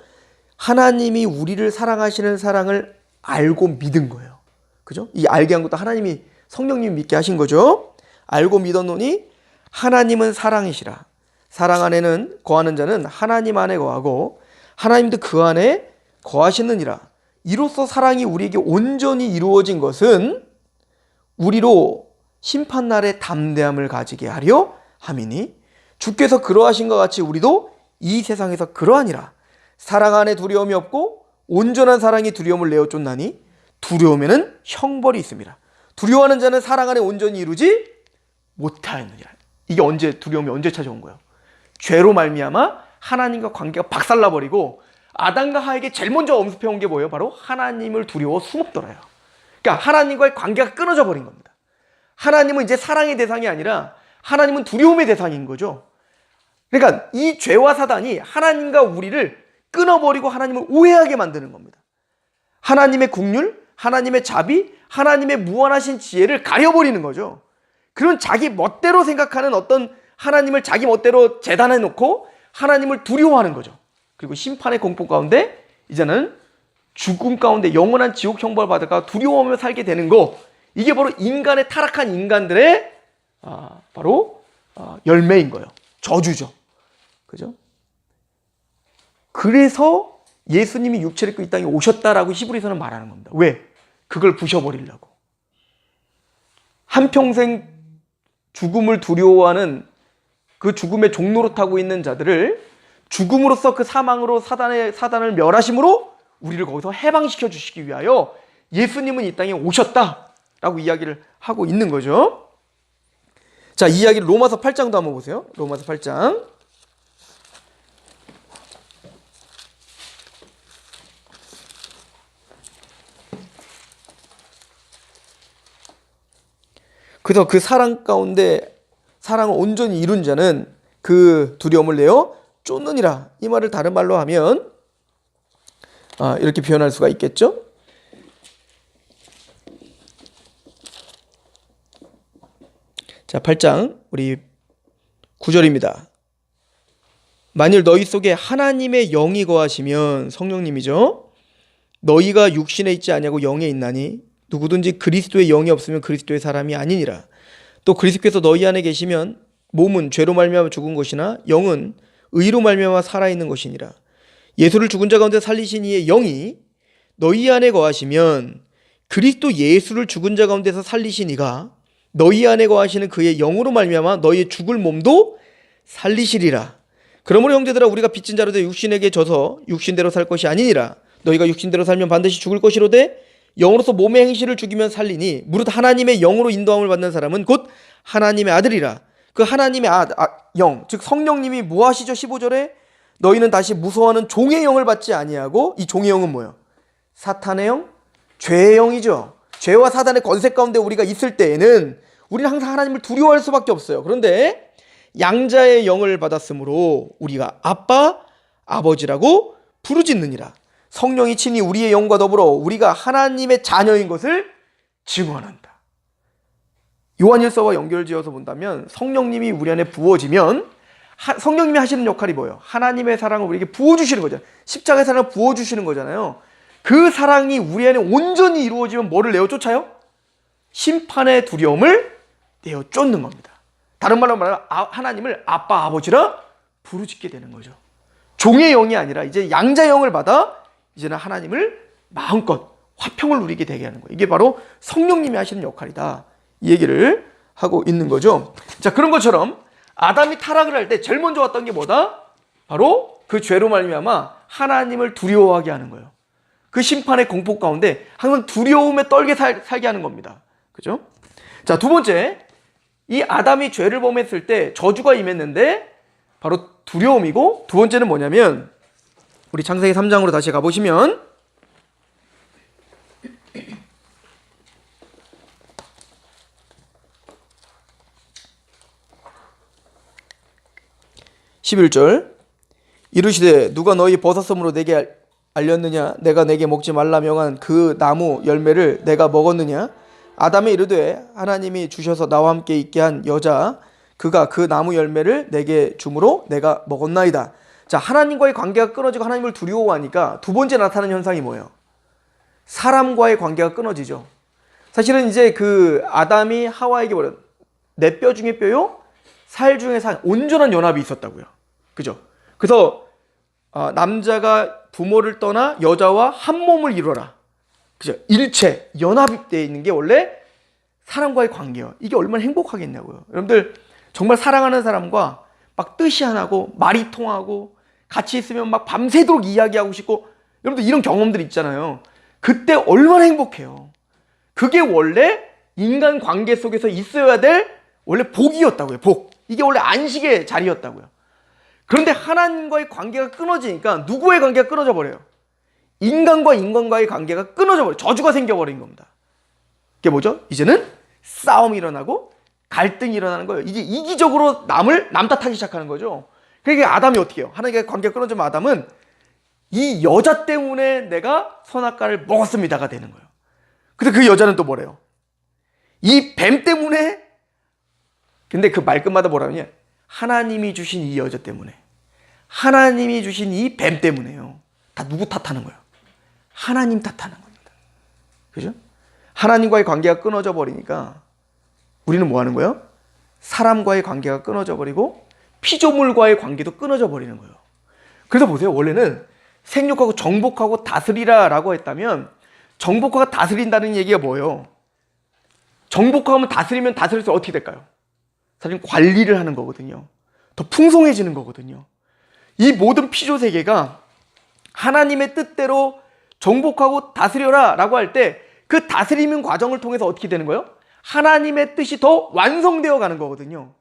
하나님이 우리를 사랑하시는 사랑을 알고 믿은 거예요. 그죠? 이 알게 한 것도 하나님이 성령님이 믿게 하신 거죠. 알고 믿었노니 하나님은 사랑이시라. 사랑 안에는 거하는 자는 하나님 안에 거하고 하나님도 그 안에 거하시느니라. 이로써 사랑이 우리에게 온전히 이루어진 것은 우리로 심판날에 담대함을 가지게 하려 함이니 주께서 그러하신 것 같이 우리도 이 세상에서 그러하니라. 사랑 안에 두려움이 없고 온전한 사랑이 두려움을 내어 쫓나니 두려움에는 형벌이 있습니다. 두려워하는 자는 사랑 안에 온전히 이루지 못하였느니라. 이게 두려움이 언제 찾아온 거예요? 죄로 말미암아 하나님과 관계가 박살나버리고 아담과 하에게 제일 먼저 엄습해온 게 뭐예요? 바로 하나님을 두려워 숨었더라요. 그러니까 하나님과의 관계가 끊어져 버린 겁니다. 하나님은 이제 사랑의 대상이 아니라 하나님은 두려움의 대상인 거죠. 그러니까 이 죄와 사단이 하나님과 우리를 끊어버리고 하나님을 오해하게 만드는 겁니다. 하나님의 국률, 하나님의 자비, 하나님의 무한하신 지혜를 가려버리는 거죠. 그런 자기 멋대로 생각하는 어떤 하나님을 자기 멋대로 재단해 놓고 하나님을 두려워하는 거죠. 그리고 심판의 공포 가운데 이제는 죽음 가운데 영원한 지옥 형벌 받아가 두려워하며 살게 되는 거, 이게 바로 인간의 타락한 인간들의 바로 열매인 거예요. 저주죠. 그죠? 그래서 예수님이 육체를 입고 이 땅에 오셨다라고 히브리서는 말하는 겁니다. 왜? 그걸 부셔버리려고. 한평생 죽음을 두려워하는 그 죽음의 종로로 타고 있는 자들을 죽음으로써 그 사망으로 사단을 멸하심으로 우리를 거기서 해방시켜 주시기 위하여 예수님은 이 땅에 오셨다라고 이야기를 하고 있는 거죠. 자, 이 이야기를 로마서 8장도 한번 보세요. 로마서 8장. 그래서 그 사랑 가운데 사랑을 온전히 이룬 자는 그 두려움을 내어 쫓느니라. 이 말을 다른 말로 하면 이렇게 표현할 수가 있겠죠. 자, 8장 우리 9절입니다. 만일 너희 속에 하나님의 영이 거하시면, 성령님이죠, 너희가 육신에 있지 아니하고 영에 있나니 누구든지 그리스도의 영이 없으면 그리스도의 사람이 아니니라. 또 그리스도께서 너희 안에 계시면 몸은 죄로 말미암아 죽은 것이나 영은 의로 말미암아 살아있는 것이니라. 예수를 죽은 자 가운데 살리신 이의 영이 너희 안에 거하시면 그리스도 예수를 죽은 자 가운데서 살리신 이가 너희 안에 거하시는 그의 영으로 말미암아 너희의 죽을 몸도 살리시리라. 그러므로 형제들아, 우리가 빚진 자로 되 육신에게 져서 육신대로 살 것이 아니니라. 너희가 육신대로 살면 반드시 죽을 것이로되 영으로서 몸의 행실을 죽이면 살리니 무릇 하나님의 영으로 인도함을 받는 사람은 곧 하나님의 아들이라. 그 하나님의 영, 즉 성령님이 뭐 하시죠? 15절에 너희는 다시 무서워하는 종의 영을 받지 아니하고, 이 종의 영은 뭐예요? 사탄의 영? 죄의 영이죠. 죄와 사단의 권세 가운데 우리가 있을 때에는 우리는 항상 하나님을 두려워할 수밖에 없어요. 그런데 양자의 영을 받았으므로 우리가 아빠, 아버지라고 부르짖느니라. 성령이 친히 우리의 영과 더불어 우리가 하나님의 자녀인 것을 증언한다. 요한일서와 연결지어서 본다면 성령님이 우리 안에 부어지면 성령님이 하시는 역할이 뭐예요? 하나님의 사랑을 우리에게 부어주시는 거잖아요. 십자가의 사랑을 부어주시는 거잖아요. 그 사랑이 우리 안에 온전히 이루어지면 뭐를 내어 쫓아요? 심판의 두려움을 내어 쫓는 겁니다. 다른 말로 말하면 하나님을 아빠, 아버지라 부르짖게 되는 거죠. 종의 영이 아니라 이제 양자의 영을 받아 이제는 하나님을 마음껏 화평을 누리게 되게 하는 거예요. 이게 바로 성령님이 하시는 역할이다, 이 얘기를 하고 있는 거죠. 자, 그런 것처럼 아담이 타락을 할 때 제일 먼저 왔던 게 뭐다? 바로 그 죄로 말미암아 하나님을 두려워하게 하는 거예요. 그 심판의 공포 가운데 항상 두려움에 떨게 살게 하는 겁니다. 그죠? 자, 두 번째, 이 아담이 죄를 범했을 때 저주가 임했는데 바로 두려움이고, 두 번째는 뭐냐면 우리 창세기 3장으로 다시 가보시면 11절, 이르시되 누가 너희 벗었으므로 내게 알렸느냐? 내가 내게 먹지 말라 명한 그 나무 열매를 내가 먹었느냐? 아담이 이르되 하나님이 주셔서 나와 함께 있게 한 여자 그가 그 나무 열매를 내게 주므로 내가 먹었나이다. 자, 하나님과의 관계가 끊어지고 하나님을 두려워하니까 두 번째 나타나는 현상이 뭐예요? 사람과의 관계가 끊어지죠. 사실은 이제 그 아담이 하와에게 뭐래요? 내 뼈 중에 뼈요, 살 중에 살, 온전한 연합이 있었다고요. 그죠? 그래서 남자가 부모를 떠나 여자와 한 몸을 이루어라. 그죠? 일체 연합되어 있는 게 원래 사람과의 관계예요. 이게 얼마나 행복하겠냐고요. 여러분들 정말 사랑하는 사람과 막 뜻이 하나고 말이 통하고 같이 있으면 막 밤새도록 이야기하고 싶고, 여러분들 이런 경험들이 있잖아요. 그때 얼마나 행복해요. 그게 원래 인간 관계 속에서 있어야 될 원래 복이었다고요. 복. 이게 원래 안식의 자리였다고요. 그런데 하나님과의 관계가 끊어지니까 누구의 관계가 끊어져 버려요? 인간과 인간과의 관계가 끊어져 버려요. 저주가 생겨버린 겁니다. 그게 뭐죠? 이제는 싸움이 일어나고 갈등이 일어나는 거예요. 이제 이기적으로 남 탓하기 시작하는 거죠. 그러니까 아담이 어떻게 해요? 하나님과의 관계가 끊어지면 아담은 이 여자 때문에 내가 선악과를 먹었습니다가 되는 거예요. 근데 그 여자는 또 뭐래요? 이 뱀 때문에. 근데 그 말끝마다 뭐라 하냐? 하나님이 주신 이 여자 때문에, 하나님이 주신 이 뱀 때문에요. 다 누구 탓하는 거예요? 하나님 탓하는 겁니다. 그죠? 하나님과의 관계가 끊어져 버리니까 우리는 뭐 하는 거예요? 사람과의 관계가 끊어져 버리고 피조물과의 관계도 끊어져 버리는 거예요. 그래서 보세요. 원래는 생육하고 정복하고 다스리라 라고 했다면, 정복하고 다스린다는 얘기가 뭐예요? 정복하면 다스리면 다스릴수록 어떻게 될까요? 사실 관리를 하는 거거든요. 더 풍성해지는 거거든요. 이 모든 피조 세계가 하나님의 뜻대로 정복하고 다스려라 라고 할 때 그 다스리는 과정을 통해서 어떻게 되는 거예요? 하나님의 뜻이 더 완성되어 가는 거거든요.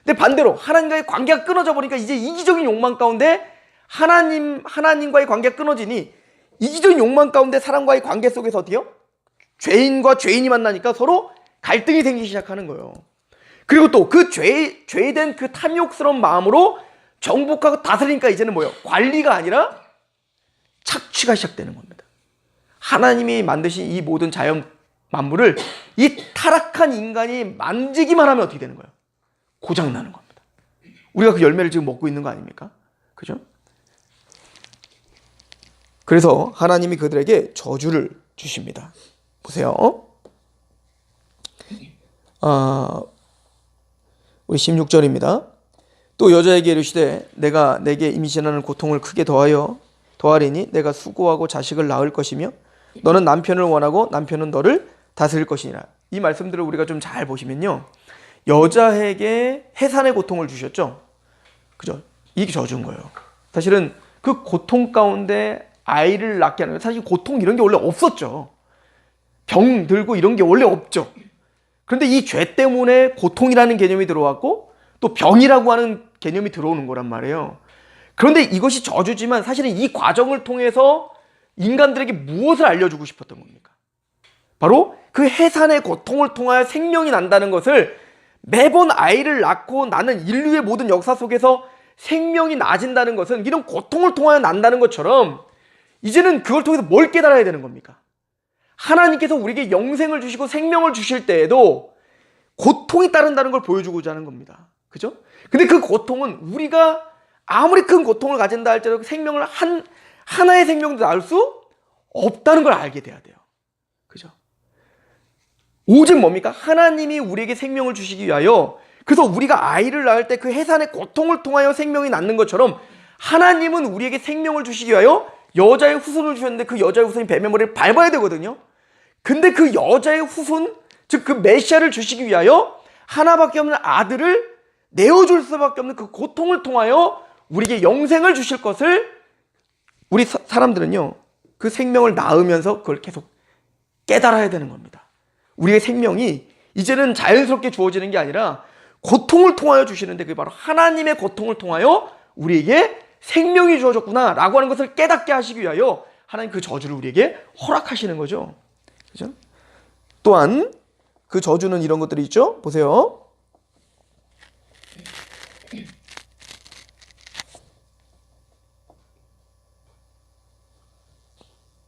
근데 반대로 하나님과의 관계가 끊어져 버리니까 이제 이기적인 욕망 가운데 하나님과의 관계가 끊어지니 이기적인 욕망 가운데 사람과의 관계 속에서 어때요? 죄인과 죄인이 만나니까 서로 갈등이 생기기 시작하는 거예요. 그리고 또 그 죄된 그 탐욕스러운 마음으로 정복하고 다스리니까 이제는 뭐예요? 관리가 아니라 착취가 시작되는 겁니다. 하나님이 만드신 이 모든 자연 만물을 이 타락한 인간이 만지기만 하면 어떻게 되는 거예요? 고장나는 겁니다. 우리가 그 열매를 지금 먹고 있는 거 아닙니까? 그죠? 그래서 하나님이 그들에게 저주를 주십니다. 보세요. 우리 16절입니다. 또 여자에게 이르시되 내가 내게 임신하는 고통을 크게 더하리니 내가 수고하고 자식을 낳을 것이며 너는 남편을 원하고 남편은 너를 다스릴 것이니라. 이 말씀들을 우리가 좀 잘 보시면요, 여자에게 해산의 고통을 주셨죠. 그죠? 이게 저주인 거예요. 사실은 그 고통 가운데 아이를 낳게 하는 거예요. 사실 고통 이런 게 원래 없었죠. 병 들고 이런 게 원래 없죠. 그런데 이 죄 때문에 고통이라는 개념이 들어왔고 또 병이라고 하는 개념이 들어오는 거란 말이에요. 그런데 이것이 저주지만 사실은 이 과정을 통해서 인간들에게 무엇을 알려주고 싶었던 겁니까? 바로 그 해산의 고통을 통하여 생명이 난다는 것을, 매번 아이를 낳고 나는 인류의 모든 역사 속에서 생명이 나진다는 것은 이런 고통을 통하여 난다는 것처럼 이제는 그걸 통해서 뭘 깨달아야 되는 겁니까? 하나님께서 우리에게 영생을 주시고 생명을 주실 때에도 고통이 따른다는 걸 보여주고자 하는 겁니다. 그죠? 근데 그 고통은 우리가 아무리 큰 고통을 가진다 할지라도 생명을 하나의 생명도 낳을 수 없다는 걸 알게 돼야 돼요. 그죠? 오직 뭡니까? 하나님이 우리에게 생명을 주시기 위하여, 그래서 우리가 아이를 낳을 때 그 해산의 고통을 통하여 생명이 낳는 것처럼 하나님은 우리에게 생명을 주시기 위하여 여자의 후손을 주셨는데 그 여자의 후손이 뱀의 머리를 밟아야 되거든요. 근데 그 여자의 후손, 즉 그 메시아를 주시기 위하여 하나밖에 없는 아들을 내어줄 수밖에 없는 그 고통을 통하여 우리에게 영생을 주실 것을 우리 사람들은요, 그 생명을 낳으면서 그걸 계속 깨달아야 되는 겁니다. 우리의 생명이 이제는 자연스럽게 주어지는 게 아니라 고통을 통하여 주시는데, 그게 바로 하나님의 고통을 통하여 우리에게 생명이 주어졌구나 라고 하는 것을 깨닫게 하시기 위하여 하나님 그 저주를 우리에게 허락하시는 거죠. 그죠? 또한 그 저주는 이런 것들이 있죠. 보세요.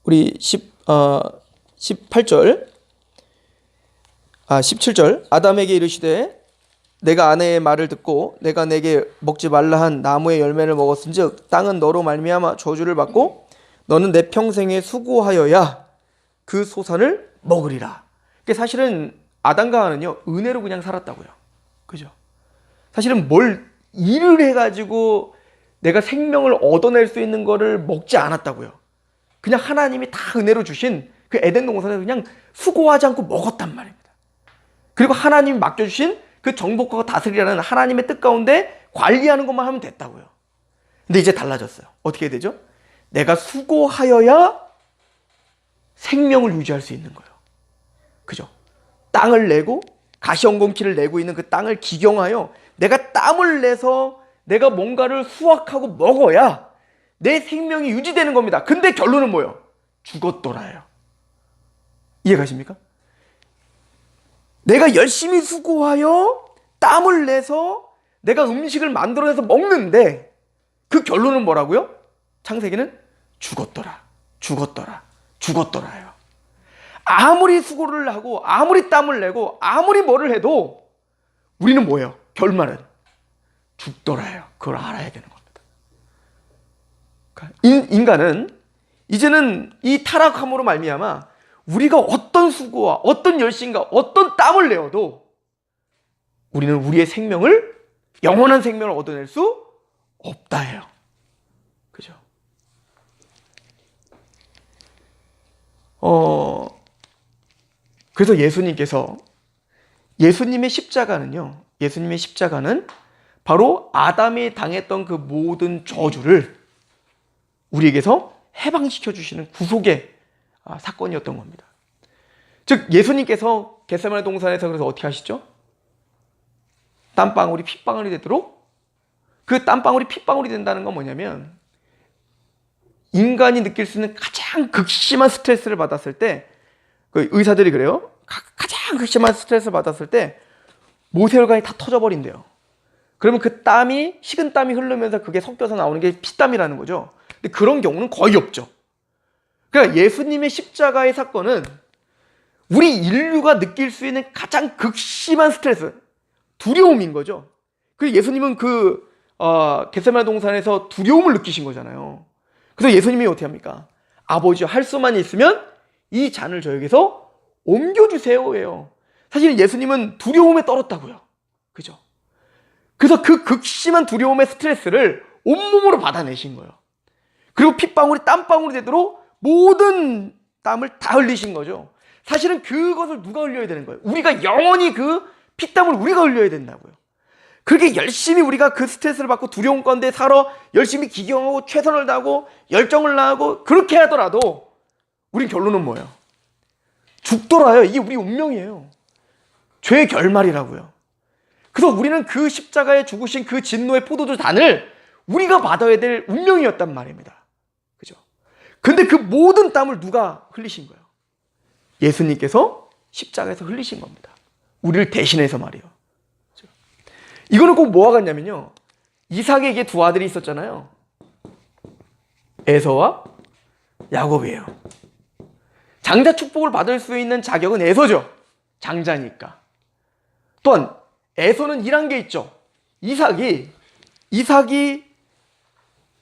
우리 17절 아담에게 이르시되 내가 아내의 말을 듣고 내가 내게 먹지 말라 한 나무의 열매를 먹었은즉 땅은 너로 말미암아 저주를 받고 너는 내 평생에 수고하여야 그 소산을 먹으리라. 그게 사실은 아담과 하와는요, 은혜로 그냥 살았다고요. 그죠? 사실은 뭘 일을 해가지고 내가 생명을 얻어낼 수 있는 거를 먹지 않았다고요. 그냥 하나님이 다 은혜로 주신 그 에덴 동산에서 그냥 수고하지 않고 먹었단 말입니다. 그리고 하나님이 맡겨주신 그 정복하고 다스리라는 하나님의 뜻 가운데 관리하는 것만 하면 됐다고요. 근데 이제 달라졌어요. 어떻게 해야 되죠? 내가 수고하여야 생명을 유지할 수 있는 거예요. 그죠? 땅을 내고 가시엉겅퀴를 내고 있는 그 땅을 기경하여 내가 땀을 내서 내가 뭔가를 수확하고 먹어야 내 생명이 유지되는 겁니다. 근데 결론은 뭐예요? 죽었더라예요. 이해가십니까? 내가 열심히 수고하여 땀을 내서 내가 음식을 만들어내서 먹는데 그 결론은 뭐라고요? 창세기는 죽었더라예요. 아무리 수고를 하고 아무리 땀을 내고 아무리 뭐를 해도 우리는 뭐예요? 결말은 죽더라예요. 그걸 알아야 되는 겁니다. 인간은 이제는 이 타락함으로 말미암아 우리가 어떤 수고와 어떤 열심과 어떤 땀을 내어도 우리는 우리의 생명을, 영원한 생명을 얻어낼 수 없다예요. 그죠? 그래서 예수님의 십자가는 바로 아담이 당했던 그 모든 저주를 우리에게서 해방시켜 주시는 구속의 사건이었던 겁니다. 즉 예수님께서 겟세마네 동산에서 그래서 어떻게 하시죠? 땀방울이 핏방울이 되도록, 그 땀방울이 핏방울이 된다는 건 뭐냐면 인간이 느낄 수 있는 가장 극심한 스트레스를 받았을 때 그 의사들이 그래요. 가장 극심한 스트레스를 받았을 때 모세혈관이 다 터져버린대요. 그러면 그 땀이, 식은 땀이 흐르면서 그게 섞여서 나오는 게 피땀이라는 거죠. 근데 그런 경우는 거의 없죠. 그러니까 예수님의 십자가의 사건은 우리 인류가 느낄 수 있는 가장 극심한 스트레스, 두려움인 거죠. 그래서 예수님은 겟세마네 동산에서 두려움을 느끼신 거잖아요. 그래서 예수님이 어떻게 합니까? 아버지여, 할 수만 있으면 이 잔을 저에게서 옮겨주세요예요. 사실 예수님은 두려움에 떨었다고요. 그죠? 그래서 그 극심한 두려움의 스트레스를 온몸으로 받아내신 거예요. 그리고 핏방울이 땀방울이 되도록 모든 땀을 다 흘리신 거죠. 사실은 그것을 누가 흘려야 되는 거예요? 우리가 영원히 그 피땀을 우리가 흘려야 된다고요. 그렇게 열심히 우리가 그 스트레스를 받고 두려움 가운데 살아 열심히 기경하고 최선을 다하고 열정을 다하고 그렇게 하더라도 우린 결론은 뭐예요? 죽더라요. 이게 우리 운명이에요. 죄의 결말이라고요. 그래서 우리는 그 십자가에 죽으신 그 진노의 포도주 잔을 우리가 받아야 될 운명이었단 말입니다. 그죠? 근데 그 모든 땀을 누가 흘리신 거예요? 예수님께서 십자가에서 흘리신 겁니다. 우리를 대신해서 말이에요. 그죠? 이거는 꼭 뭐와 같냐면요. 이삭에게 두 아들이 있었잖아요. 에서와 야곱이에요. 장자 축복을 받을 수 있는 자격은 에서죠. 장자니까. 또한 에서는 일한 게 있죠. 이삭이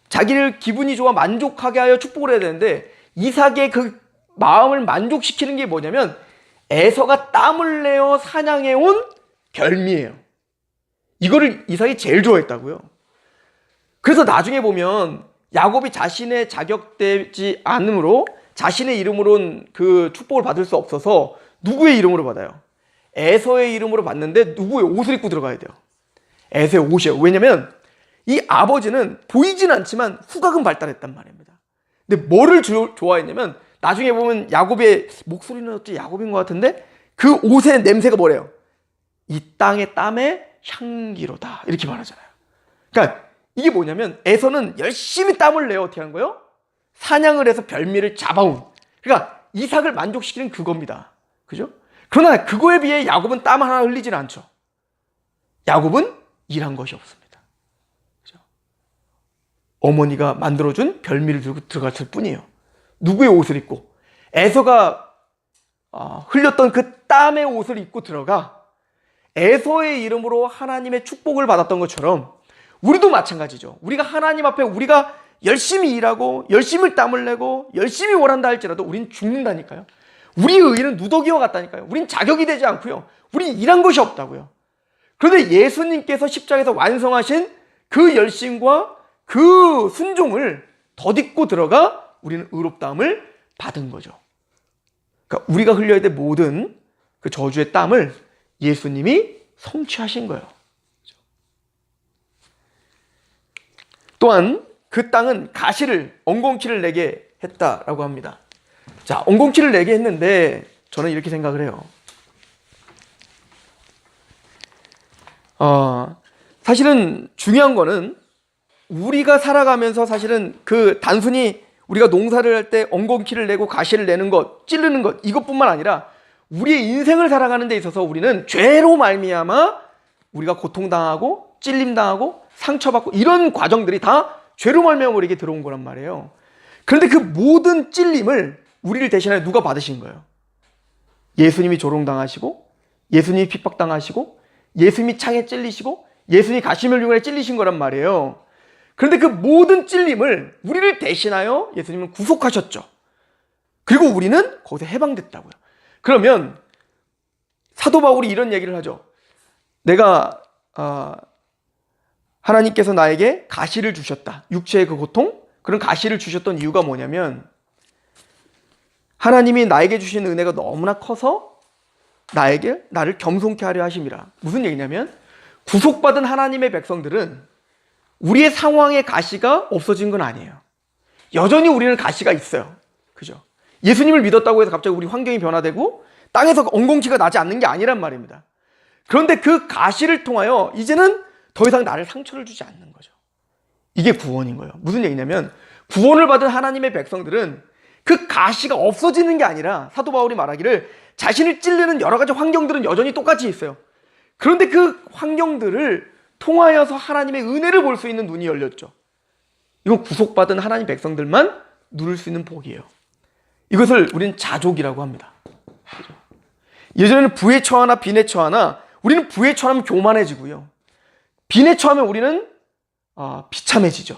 자기를 기분이 좋아 만족하게 하여 축복을 해야 되는데 이삭의 그 마음을 만족시키는 게 뭐냐면 에서가 땀을 내어 사냥해온 별미예요. 이거를 이삭이 제일 좋아했다고요. 그래서 나중에 보면 야곱이 자신의 자격되지 않으므로 자신의 이름으로는 그 축복을 받을 수 없어서 누구의 이름으로 받아요? 에서의 이름으로 받는데 누구의 옷을 입고 들어가야 돼요? 에서의 옷이에요. 왜냐면 이 아버지는 보이진 않지만 후각은 발달했단 말입니다. 근데 뭐를 좋아했냐면 나중에 보면 야곱의 목소리는 어째 야곱인 것 같은데 그 옷의 냄새가 뭐래요? 이 땅의 땀의 향기로다 이렇게 말하잖아요. 그러니까 이게 뭐냐면 에서는 열심히 땀을 내어 어떻게 하는 거예요? 사냥을 해서 별미를 잡아온. 그러니까 이삭을 만족시키는 그겁니다. 그죠? 그러나 그거에 비해 야곱은 땀 하나 흘리진 않죠. 야곱은 일한 것이 없습니다. 그죠? 어머니가 만들어준 별미를 들고 들어갔을 뿐이에요. 누구의 옷을 입고 에서가 흘렸던 그 땀의 옷을 입고 들어가 에서의 이름으로 하나님의 축복을 받았던 것처럼 우리도 마찬가지죠. 우리가 하나님 앞에 우리가 열심히 일하고 열심히 땀을 내고 열심히 월한다 할지라도 우린 죽는다니까요. 우리의 의는 누더기와 같다니까요. 우린 자격이 되지 않고요. 우린 일한 것이 없다고요. 그런데 예수님께서 십자가에서 완성하신 그 열심과 그 순종을 덧입고 들어가 우리는 의롭다함을 받은 거죠. 그러니까 우리가 흘려야 될 모든 그 저주의 땀을 예수님이 성취하신 거예요. 또한 그 땅은 가시를, 엉겅퀴를 내게 했다라고 합니다. 자, 엉겅퀴를 내게 했는데 저는 이렇게 생각을 해요. 사실은 중요한 거는 우리가 살아가면서 사실은 그 단순히 우리가 농사를 할 때 엉겅퀴를 내고 가시를 내는 것, 찌르는 것 이것뿐만 아니라 우리의 인생을 살아가는 데 있어서 우리는 죄로 말미암아 우리가 고통당하고 찔림당하고 상처받고 이런 과정들이 다 죄로 말미암아 우리에게 들어온 거란 말이에요. 그런데 그 모든 찔림을 우리를 대신하여 누가 받으신 거예요? 예수님이 조롱당하시고 예수님이 핍박당하시고 예수님이 창에 찔리시고 예수님이 가시면류관에 찔리신 거란 말이에요. 그런데 그 모든 찔림을 우리를 대신하여 예수님은 구속하셨죠. 그리고 우리는 거기서 해방됐다고요. 그러면 사도 바울이 이런 얘기를 하죠. 내가 하나님께서 나에게 가시를 주셨다. 육체의 그 고통? 그런 가시를 주셨던 이유가 뭐냐면 하나님이 나에게 주신 은혜가 너무나 커서 나를 겸손케 하려 하심이라. 무슨 얘기냐면 구속받은 하나님의 백성들은 우리의 상황의 가시가 없어진 건 아니에요. 여전히 우리는 가시가 있어요. 그죠? 예수님을 믿었다고 해서 갑자기 우리 환경이 변화되고 땅에서 엉겅퀴가 나지 않는 게 아니란 말입니다. 그런데 그 가시를 통하여 이제는 더 이상 나를 상처를 주지 않는 거죠. 이게 구원인 거예요. 무슨 얘기냐면 구원을 받은 하나님의 백성들은 그 가시가 없어지는 게 아니라 사도 바울이 말하기를 자신을 찌르는 여러 가지 환경들은 여전히 똑같이 있어요. 그런데 그 환경들을 통하여서 하나님의 은혜를 볼 수 있는 눈이 열렸죠. 이건 구속받은 하나님 백성들만 누릴 수 있는 복이에요. 이것을 우리는 자족이라고 합니다. 그죠? 예전에는 부에 처하나 빈에 처하나 우리는 부에 처하면 교만해지고요. 빈에 처하면 우리는 비참해지죠.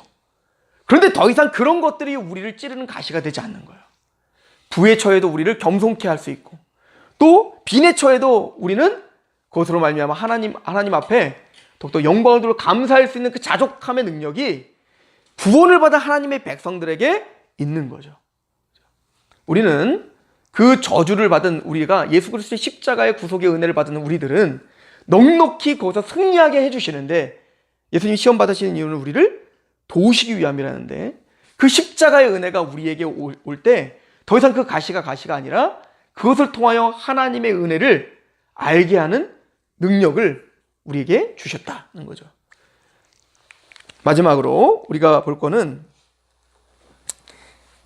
그런데 더 이상 그런 것들이 우리를 찌르는 가시가 되지 않는 거예요. 부에 처해도 우리를 겸손케 할 수 있고 또 빈에 처해도 우리는 그것으로 말미암아 하나님 앞에 더욱더 영광을 들어 감사할 수 있는 그 자족함의 능력이 구원을 받은 하나님의 백성들에게 있는 거죠. 우리는 그 저주를 받은 우리가 예수 그리스도의 십자가의 구속의 은혜를 받은 우리들은 넉넉히 거기서 승리하게 해주시는데 예수님이 시험 받으시는 이유는 우리를 도우시기 위함이라는데 그 십자가의 은혜가 우리에게 올 때 더 이상 그 가시가 아니라 그것을 통하여 하나님의 은혜를 알게 하는 능력을 우리에게 주셨다는 거죠. 마지막으로 우리가 볼 거는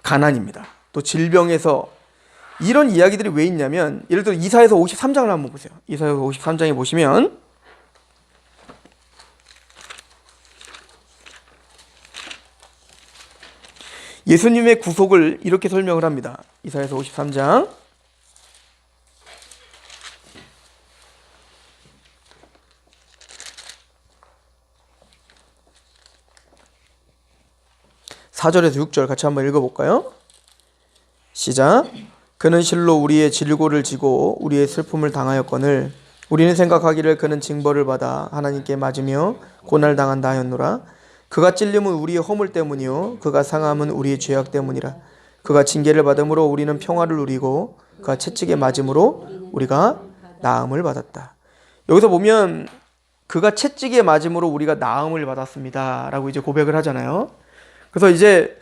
가난입니다. 또 질병에서 이런 이야기들이 왜 있냐면 예를 들어 이사야서 53장을 한번 보세요. 이사야서 53장에 보시면 예수님의 구속을 이렇게 설명을 합니다. 이사야서 53장 4절에서 6절 같이 한번 읽어볼까요? 시작. 그는 실로 우리의 질고를 지고 우리의 슬픔을 당하였거늘 우리는 생각하기를 그는 징벌을 받아 하나님께 맞으며 고난당한다 하였노라. 그가 찔림은 우리의 허물 때문이요 그가 상함은 우리의 죄악 때문이라. 그가 징계를 받음으로 우리는 평화를 누리고 그가 채찍에 맞음으로 우리가 나음을 받았다. 여기서 보면 그가 채찍에 맞음으로 우리가 나음을 받았습니다 라고 이제 고백을 하잖아요. 그래서 이제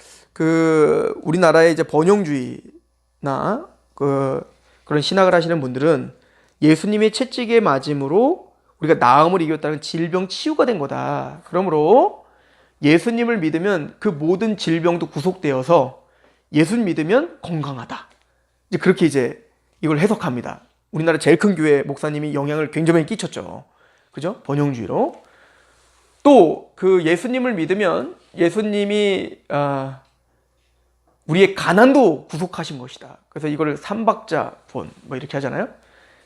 우리나라의 이제 번영주의나 그런 신학을 하시는 분들은 예수님의 채찍에 맞음으로 우리가 나음을 이겼다는 질병 치유가 된 거다. 그러므로 예수님을 믿으면 그 모든 질병도 구속되어서 예수님 믿으면 건강하다. 이제 그렇게 이제 이걸 해석합니다. 우리나라 제일 큰 교회 목사님이 영향을 굉장히 많이 끼쳤죠. 그죠? 번영주의로. 또 그 예수님을 믿으면 예수님이 우리의 가난도 구속하신 것이다. 그래서 이거를 삼박자본 뭐 이렇게 하잖아요.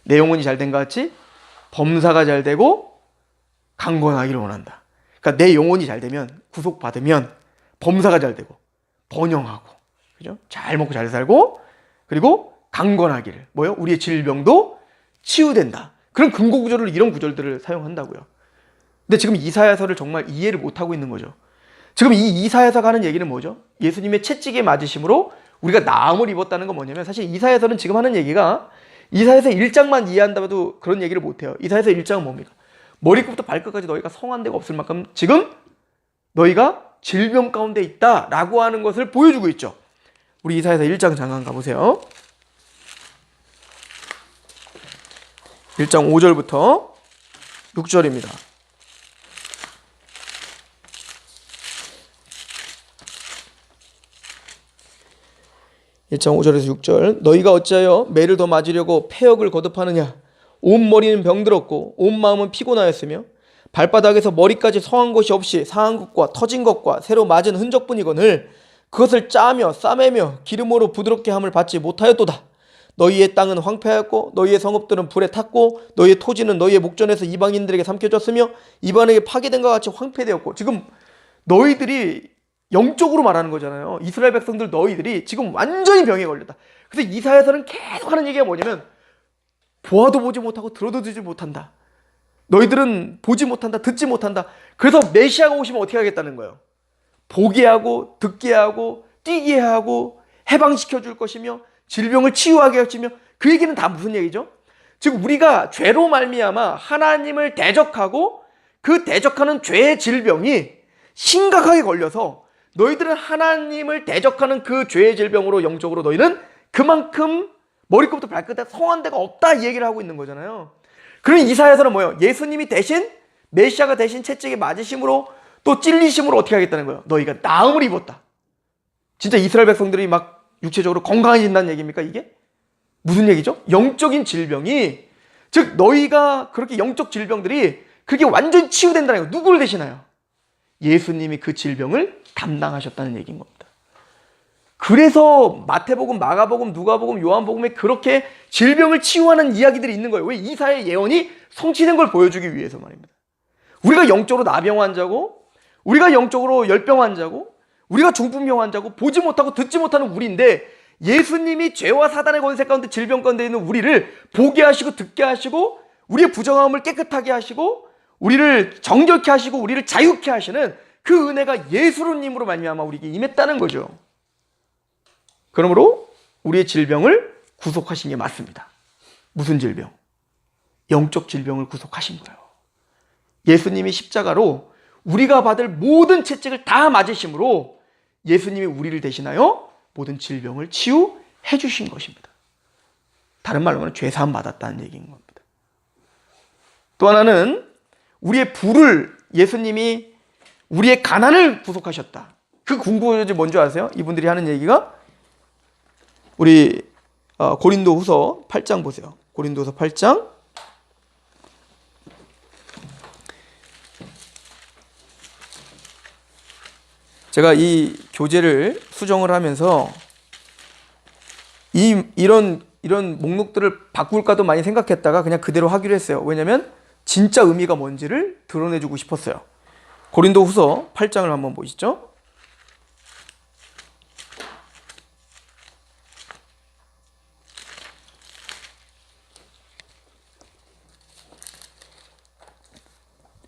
내 영혼이 잘된 것 같이 범사가 잘 되고 강건하기를 원한다. 그러니까 내 영혼이 잘 되면 구속받으면 범사가 잘 되고 번영하고 그죠? 잘 먹고 잘 살고 그리고 강건하기를 뭐요? 우리의 질병도 치유된다. 그런 근거 구절을 이런 구절들을 사용한다고요. 근데 지금 이사야서를 정말 이해를 못하고 있는 거죠. 지금 이 이사야서가 하는 얘기는 뭐죠? 예수님의 채찍에 맞으심으로 우리가 나음을 입었다는 건 뭐냐면 사실 이사야서는 지금 하는 얘기가 이사야서 1장만 이해한다고 그런 얘기를 못해요. 이사야서 1장은 뭡니까? 머리끝부터 발끝까지 너희가 성한 데가 없을 만큼 지금 너희가 질병 가운데 있다라고 하는 것을 보여주고 있죠. 우리 이사야서 1장 잠깐 가보세요. 1장 5절부터 6절입니다. 1장 5절에서 6절. 너희가 어찌하여 매를 더 맞으려고 패역을 거듭하느냐? 온 머리는 병들었고 온 마음은 피곤하였으며 발바닥에서 머리까지 성한 것이 없이 상한 것과 터진 것과 새로 맞은 흔적뿐이거늘 그것을 짜며 싸매며 기름으로 부드럽게 함을 받지 못하였도다. 너희의 땅은 황폐하였고 너희의 성읍들은 불에 탔고 너희의 토지는 너희의 목전에서 이방인들에게 삼켜졌으며 이방에게 파괴된 것 같이 황폐되었고. 지금 너희들이 영적으로 말하는 거잖아요. 이스라엘 백성들 너희들이 지금 완전히 병에 걸렸다. 그래서 이사야서는 계속 하는 얘기가 뭐냐면 보아도 보지 못하고 들어도 듣지 못한다. 너희들은 보지 못한다. 듣지 못한다. 그래서 메시아가 오시면 어떻게 하겠다는 거예요? 보게 하고 듣게 하고 뛰게 하고 해방시켜 줄 것이며 질병을 치유하게 하시며. 그 얘기는 다 무슨 얘기죠? 즉 우리가 죄로 말미암아 하나님을 대적하고 그 대적하는 죄의 질병이 심각하게 걸려서 너희들은 하나님을 대적하는 그 죄의 질병으로 영적으로 너희는 그만큼 머리끝부터 발끝에 성한 데가 없다 이 얘기를 하고 있는 거잖아요. 그러니 이사야서는 뭐예요? 예수님이 대신 메시아가 대신 채찍에 맞으심으로 또 찔리심으로 어떻게 하겠다는 거예요? 너희가 나음을 입었다. 진짜 이스라엘 백성들이 막 육체적으로 건강해진다는 얘기입니까 이게? 무슨 얘기죠? 영적인 질병이, 즉 너희가 그렇게 영적 질병들이 그렇게 완전히 치유된다는 거, 누구를 대신하여? 예수님이 그 질병을 담당하셨다는 얘기인 겁니다. 그래서 마태복음, 마가복음, 누가복음, 요한복음에 그렇게 질병을 치유하는 이야기들이 있는 거예요. 왜? 이사야의 예언이 성취된 걸 보여주기 위해서 말입니다. 우리가 영적으로 나병 환자고, 우리가 영적으로 열병 환자고, 우리가 중풍병 환자고, 보지 못하고 듣지 못하는 우리인데, 예수님이 죄와 사단의 권세 가운데 질병 가운데 있는 우리를 보게 하시고 듣게 하시고, 우리의 부정함을 깨끗하게 하시고, 우리를 정결케 하시고, 우리를 자유케 하시는 그 은혜가 예수님으로 말미암아 우리에게 임했다는 거죠. 그러므로 우리의 질병을 구속하신 게 맞습니다. 무슨 질병? 영적 질병을 구속하신 거예요. 예수님이 십자가로 우리가 받을 모든 채찍을 다 맞으심으로 예수님이 우리를 대신하여 모든 질병을 치유해 주신 것입니다. 다른 말로 하면 죄사함 받았다는 얘기인 겁니다. 또 하나는 우리의 불을, 예수님이 우리의 가난을 구속하셨다. 그 궁극이 뭔지 아세요? 이분들이 하는 얘기가, 우리 고린도후서 8장 보세요. 고린도후서 8장 제가 이 교재를 수정을 하면서 이런 목록들을 바꿀까도 많이 생각했다가 그냥 그대로 하기로 했어요. 왜냐면 진짜 의미가 뭔지를 드러내주고 싶었어요. 고린도후서 8장을 한번 보시죠.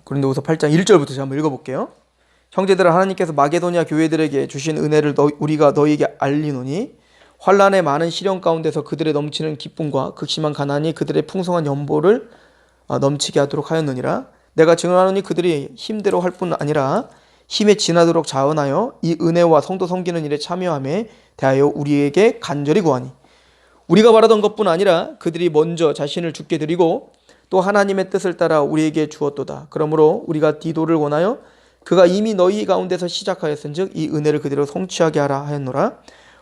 고린도후서 8장 1절부터 제가 한번 읽어볼게요. 형제들아, 하나님께서 마게도냐 교회들에게 주신 은혜를 우리가 너희에게 알리노니, 환난의 많은 시련 가운데서 그들의 넘치는 기쁨과 극심한 가난이 그들의 풍성한 연보를 넘치게 하도록 하였느니라. 내가 증언하노니 그들이 힘대로 할 뿐 아니라 힘에 지나도록 자원하여 이 은혜와 성도 섬기는 일에 참여함에 대하여 우리에게 간절히 구하니, 우리가 바라던 것뿐 아니라 그들이 먼저 자신을 주께 드리고 또 하나님의 뜻을 따라 우리에게 주었도다. 그러므로 우리가 디도를 원하여 그가 이미 너희 가운데서 시작하였은즉 이 은혜를 그대로 성취하게 하라 하였노라.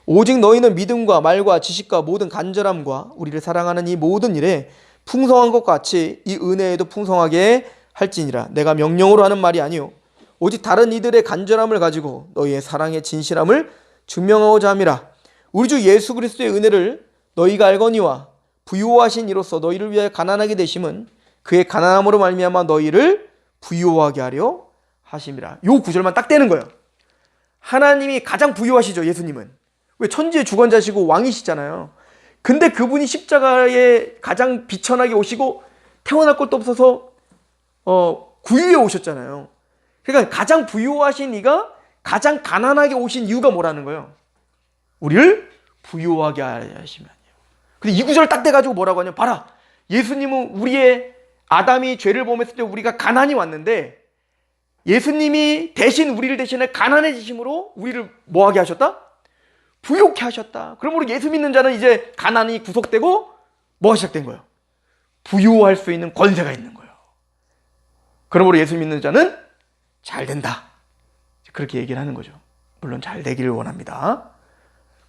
오직 너희는 믿음과 말과 지식과 모든 간절함과 우리를 사랑하는 이 모든 일에 풍성한 것 같이 이 은혜에도 풍성하게 할지니라. 내가 명령으로 하는 말이 아니요 오직 다른 이들의 간절함을 가지고 너희의 사랑의 진실함을 증명하고자 함이라. 우리 주 예수 그리스도의 은혜를 너희가 알거니와 부요하신 이로써 너희를 위하여 가난하게 되심은 그의 가난함으로 말미암아 너희를 부요하게 하려 하심이라. 요 구절만 딱 떼는 거예요. 하나님이 가장 부유하시죠, 예수님은. 왜? 천지의 주관자시고 왕이시잖아요. 근데 그분이 십자가에 가장 비천하게 오시고 태어날 것도 없어서 구유에 오셨잖아요. 그러니까 가장 부유하신 이가 가장 가난하게 오신 이유가 뭐라는 거예요? 우리를 부유하게 하시면. 근데 이 구절을 딱 떼가지고 뭐라고 하냐? 봐라, 예수님은 우리의 아담이 죄를 범했을 때 우리가 가난이 왔는데 예수님이 대신 우리를 대신해 가난해지심으로 우리를 뭐하게 하셨다? 부욕해 하셨다. 그러므로 예수 믿는 자는 이제 가난이 구속되고 뭐가 시작된 거예요? 부유할 수 있는 권세가 있는 거예요. 그러므로 예수 믿는 자는 잘 된다. 그렇게 얘기를 하는 거죠. 물론 잘 되기를 원합니다.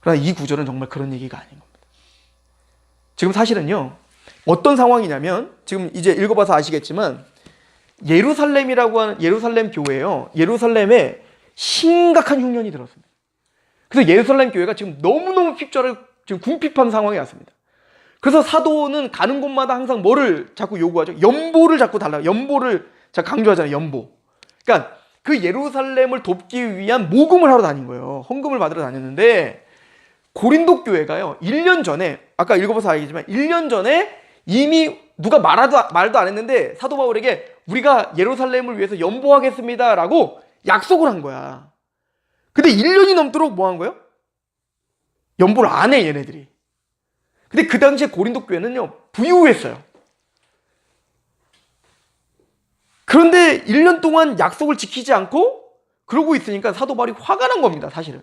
그러나 이 구절은 정말 그런 얘기가 아닌 겁니다. 지금 사실은요, 어떤 상황이냐면, 지금 이제 읽어봐서 아시겠지만 예루살렘이라고 하는 예루살렘 교회예요. 예루살렘에 심각한 흉년이 들었습니다. 그래서 예루살렘 교회가 지금 너무너무 지금 궁핍한 상황에 왔습니다. 그래서 사도는 가는 곳마다 항상 뭐를 자꾸 요구하죠? 연보를 자꾸 달라고. 연보를 자꾸 강조하잖아요. 연보. 그러니까 그 예루살렘을 돕기 위한 모금을 하러 다닌 거예요. 헌금을 받으러 다녔는데 고린도 교회가요, 1년 전에, 아까 읽어봐서 알겠지만 1년 전에 이미 누가 말도 안 했는데 사도 바울에게 우리가 예루살렘을 위해서 연보하겠습니다 라고 약속을 한 거야. 근데 1년이 넘도록 뭐 한 거예요? 연보를 안 해, 얘네들이. 근데 그 당시에 고린도 교회는요, 부유했어요. 그런데 1년 동안 약속을 지키지 않고 그러고 있으니까 사도 바울이 화가 난 겁니다, 사실은.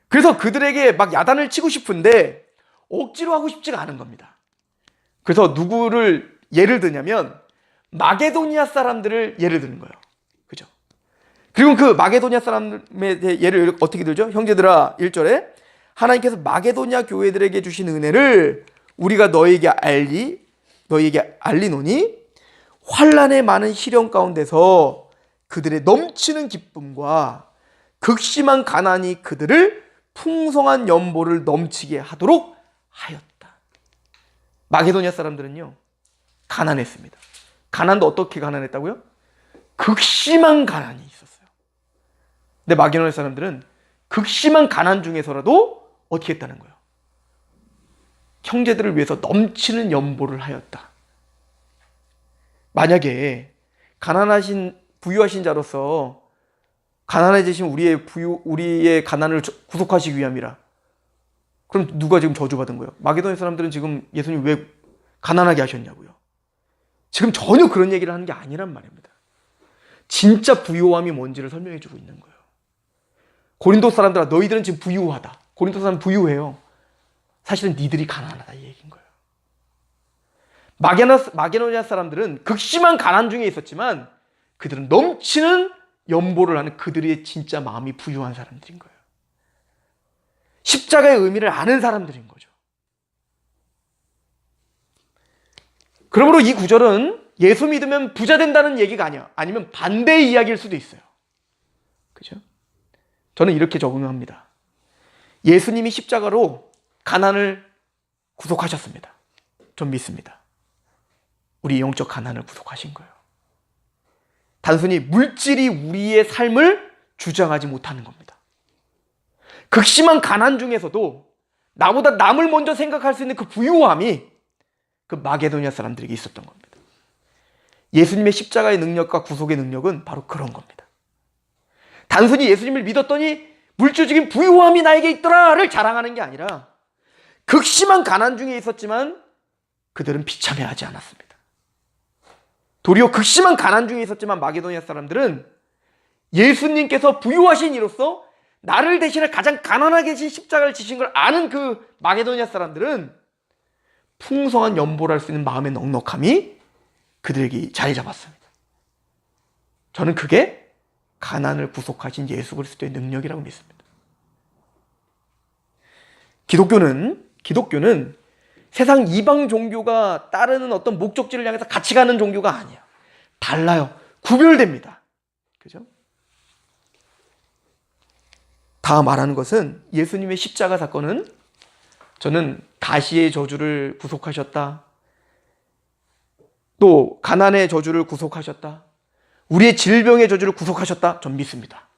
그래서 그들에게 막 야단을 치고 싶은데 억지로 하고 싶지가 않은 겁니다. 그래서 누구를 예를 드냐면 마게도니아 사람들을 예를 드는 거예요. 그죠? 그리고 그 마게도니아 사람의 예를 어떻게 들죠? 형제들아, 1절에 하나님께서 마게도냐 교회들에게 주신 은혜를 우리가 너에게 알리노니 환난의 많은 시련 가운데서 그들의 넘치는 기쁨과 극심한 가난이 그들을 풍성한 연보를 넘치게 하도록 하였다. 마게도냐 사람들은요, 가난했습니다. 가난도 어떻게 가난했다고요? 극심한 가난이 있었어요. 근데 마게도냐 사람들은 극심한 가난 중에서라도 어떻게 했다는 거예요? 형제들을 위해서 넘치는 연보를 하였다. 만약에 부유하신 자로서 가난해지신 우리의 가난을 구속하시기 위함이라, 그럼 누가 지금 저주받은 거예요? 마게도냐 사람들은 지금 예수님 왜 가난하게 하셨냐고요? 지금 전혀 그런 얘기를 하는 게 아니란 말입니다. 진짜 부유함이 뭔지를 설명해 주고 있는 거예요. 고린도 사람들아, 너희들은 지금 부유하다. 고린도 사람 부유해요. 사실은 니들이 가난하다, 이 얘기인 거예요. 마게도냐 사람들은 극심한 가난 중에 있었지만 그들은 넘치는 연보를 하는, 그들의 진짜 마음이 부유한 사람들인 거예요. 십자가의 의미를 아는 사람들인 거죠. 그러므로 이 구절은 예수 믿으면 부자 된다는 얘기가 아니야. 아니면 반대의 이야기일 수도 있어요. 그죠? 저는 이렇게 적응합니다. 예수님이 십자가로 가난을 구속하셨습니다. 전 믿습니다. 우리 영적 가난을 구속하신 거예요. 단순히 물질이 우리의 삶을 주장하지 못하는 겁니다. 극심한 가난 중에서도 나보다 남을 먼저 생각할 수 있는 그 부유함이 그 마게도냐 사람들에게 있었던 겁니다. 예수님의 십자가의 능력과 구속의 능력은 바로 그런 겁니다. 단순히 예수님을 믿었더니 물질적인 부유함이 나에게 있더라를 자랑하는 게 아니라 극심한 가난 중에 있었지만 그들은 비참해하지 않았습니다. 도리어 극심한 가난 중에 있었지만 마게도냐 사람들은 예수님께서 부유하신 이로써 나를 대신해 가장 가난하게 진 십자가를 지신 걸 아는 그 마게도냐 사람들은 풍성한 연보를 할 수 있는 마음의 넉넉함이 그들에게 자리 잡았습니다. 저는 그게 가난을 구속하신 예수 그리스도의 능력이라고 믿습니다. 기독교는 세상 이방 종교가 따르는 어떤 목적지를 향해서 같이 가는 종교가 아니에요. 달라요. 구별됩니다. 그죠? 다 말하는 것은 예수님의 십자가 사건은 저는 가시의 저주를 구속하셨다. 또 가난의 저주를 구속하셨다. 우리의 질병의 저주를 구속하셨다. 전 믿습니다.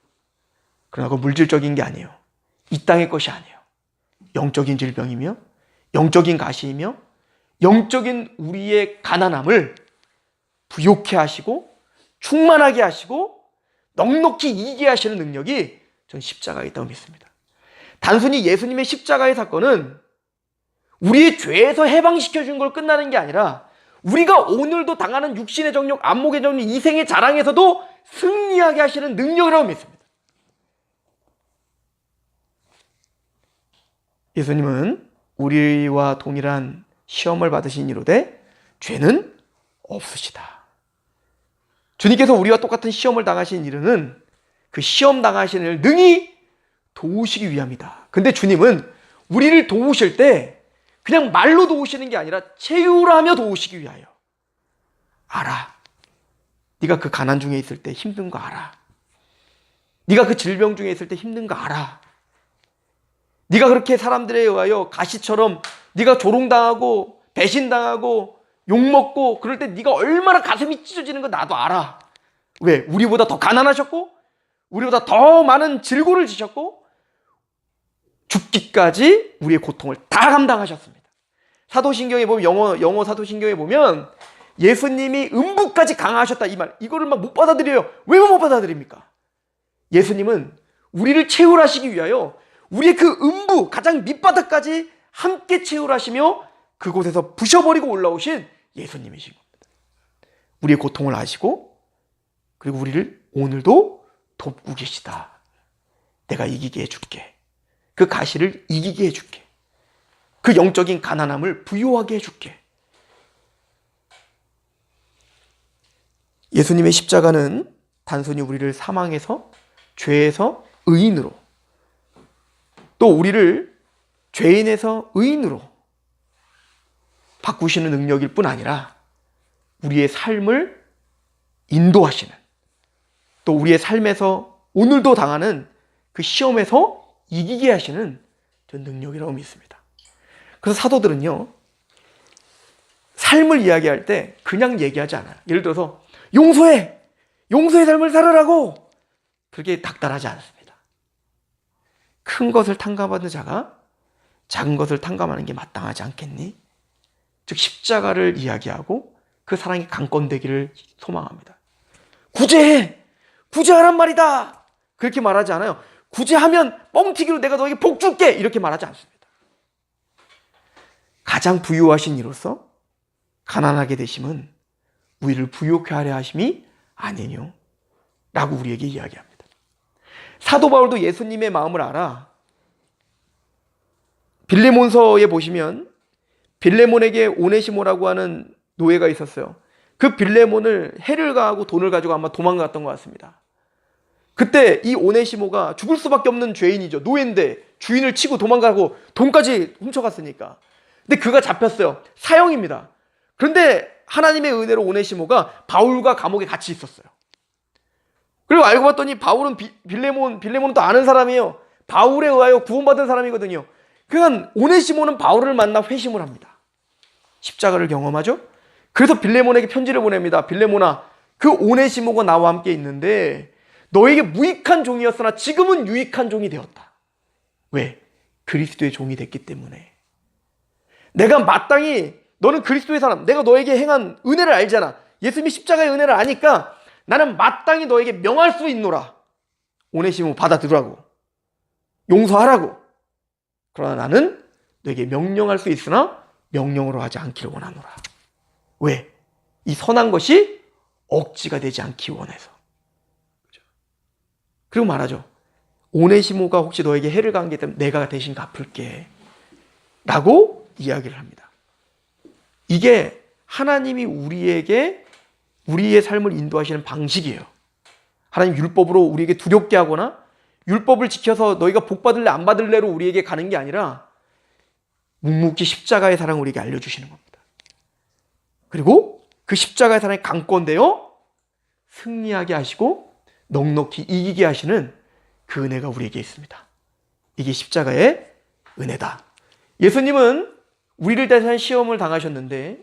그러나 그건 물질적인 게 아니에요. 이 땅의 것이 아니에요. 영적인 질병이며 영적인 가시이며 영적인 우리의 가난함을 부욕해 하시고 충만하게 하시고 넉넉히 이기게 하시는 능력이 전 십자가에 있다고 믿습니다. 단순히 예수님의 십자가의 사건은 우리의 죄에서 해방시켜 준 걸 끝나는 게 아니라 우리가 오늘도 당하는 육신의 정욕, 안목의 정욕, 이생의 자랑에서도 승리하게 하시는 능력이라고 믿습니다. 예수님은 우리와 동일한 시험을 받으신 이로되 죄는 없으시다. 주님께서 우리와 똑같은 시험을 당하신 이유는 그 시험 당하시는 일을 능히 도우시기 위함이다. 근데 주님은 우리를 도우실 때 그냥 말로 도우시는 게 아니라 체휼하며 도우시기 위하여. 알아. 네가 그 가난 중에 있을 때 힘든 거 알아. 네가 그 질병 중에 있을 때 힘든 거 알아. 네가 그렇게 사람들에 의하여 가시처럼 네가 조롱당하고 배신당하고 욕먹고 그럴 때 네가 얼마나 가슴이 찢어지는 거 나도 알아. 왜? 우리보다 더 가난하셨고 우리보다 더 많은 질고를 지셨고 죽기까지 우리의 고통을 다 감당하셨습니다. 사도신경에 보면 영어 사도신경에 보면 예수님이 음부까지 강하셨다 이 말, 이거를 막 못 받아들여요. 왜 못 받아들입니까? 예수님은 우리를 체휼하시기 위하여 우리의 그 음부 가장 밑바닥까지 함께 체휼하시며 그곳에서 부셔버리고 올라오신 예수님이신 겁니다. 우리의 고통을 아시고 그리고 우리를 오늘도 돕고 계시다. 내가 이기게 해줄게. 그 가시를 이기게 해줄게. 그 영적인 가난함을 부유하게 해줄게. 예수님의 십자가는 단순히 우리를 사망에서 죄에서 의인으로 또 우리를 죄인에서 의인으로 바꾸시는 능력일 뿐 아니라 우리의 삶을 인도하시는, 또 우리의 삶에서 오늘도 당하는 그 시험에서 이기게 하시는 전 능력이라고 믿습니다. 그래서 사도들은요, 삶을 이야기할 때 그냥 얘기하지 않아요. 예를 들어서 용서해! 용서의 삶을 살으라고! 그렇게 닥달하지 않습니다. 큰 것을 탕감하는 자가 작은 것을 탕감하는 게 마땅하지 않겠니? 즉 십자가를 이야기하고 그 사랑이 강권되기를 소망합니다. 구제해! 구제하란 말이다! 그렇게 말하지 않아요. 구제하면 뻥튀기로 내가 너에게 복 줄게! 이렇게 말하지 않습니다. 가장 부유하신 이로서 가난하게 되심은 우리를 부유케 하려 하심이 아니뇨 라고 우리에게 이야기합니다. 사도 바울도 예수님의 마음을 알아. 빌레몬서에 보시면 빌레몬에게 오네시모라고 하는 노예가 있었어요. 그 빌레몬을 해를 가하고 돈을 가지고 아마 도망갔던 것 같습니다. 그때 이 오네시모가 죽을 수밖에 없는 죄인이죠. 노예인데 주인을 치고 도망가고 돈까지 훔쳐갔으니까. 근데 그가 잡혔어요. 사형입니다. 그런데 하나님의 은혜로 오네시모가 바울과 감옥에 같이 있었어요. 그리고 알고 봤더니 바울은 빌레몬은 또 아는 사람이에요. 바울에 의하여 구원받은 사람이거든요. 그러니까 오네시모는 바울을 만나 회심을 합니다. 십자가를 경험하죠. 그래서 빌레몬에게 편지를 보냅니다. 빌레몬아, 그 오네시모가 나와 함께 있는데 너에게 무익한 종이었으나 지금은 유익한 종이 되었다. 왜? 그리스도의 종이 됐기 때문에. 내가 마땅히, 너는 그리스도의 사람, 내가 너에게 행한 은혜를 알잖아. 예수님이 십자가의 은혜를 아니까 나는 마땅히 너에게 명할 수 있노라. 오네시모 받아들으라고, 용서하라고. 그러나 나는 너에게 명령할 수 있으나 명령으로 하지 않기를 원하노라. 왜? 이 선한 것이 억지가 되지 않기 원해서. 그리고 말하죠. 오네시모가 혹시 너에게 해를 가한 게 있다면 내가 대신 갚을게 라고 이야기를 합니다. 이게 하나님이 우리에게 우리의 삶을 인도하시는 방식이에요. 하나님 율법으로 우리에게 두렵게 하거나 율법을 지켜서 너희가 복 받을래 안 받을래로 우리에게 가는 게 아니라 묵묵히 십자가의 사랑을 우리에게 알려주시는 겁니다. 그리고 그 십자가의 사랑이 강권되어 승리하게 하시고 넉넉히 이기게 하시는 그 은혜가 우리에게 있습니다. 이게 십자가의 은혜다. 예수님은 우리를 대한 시험을 당하셨는데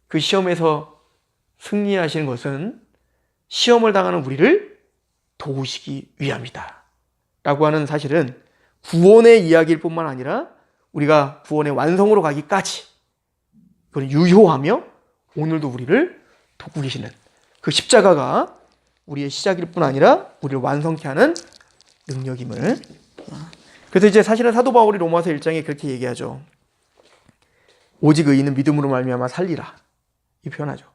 그 시험에서 승리하시는 것은 시험을 당하는 우리를 도우시기 위함이다 라고 하는 사실은 구원의 이야기일 뿐만 아니라 우리가 구원의 완성으로 가기까지 그걸 유효하며 오늘도 우리를 돕고 계시는 그 십자가가 우리의 시작일 뿐 아니라 우리를 완성케 하는 능력임을. 그래서 이제 사실은 사도 바울이 로마서 1장에 그렇게 얘기하죠. 오직 의인은 믿음으로 말미암아 살리라, 이 표현하죠.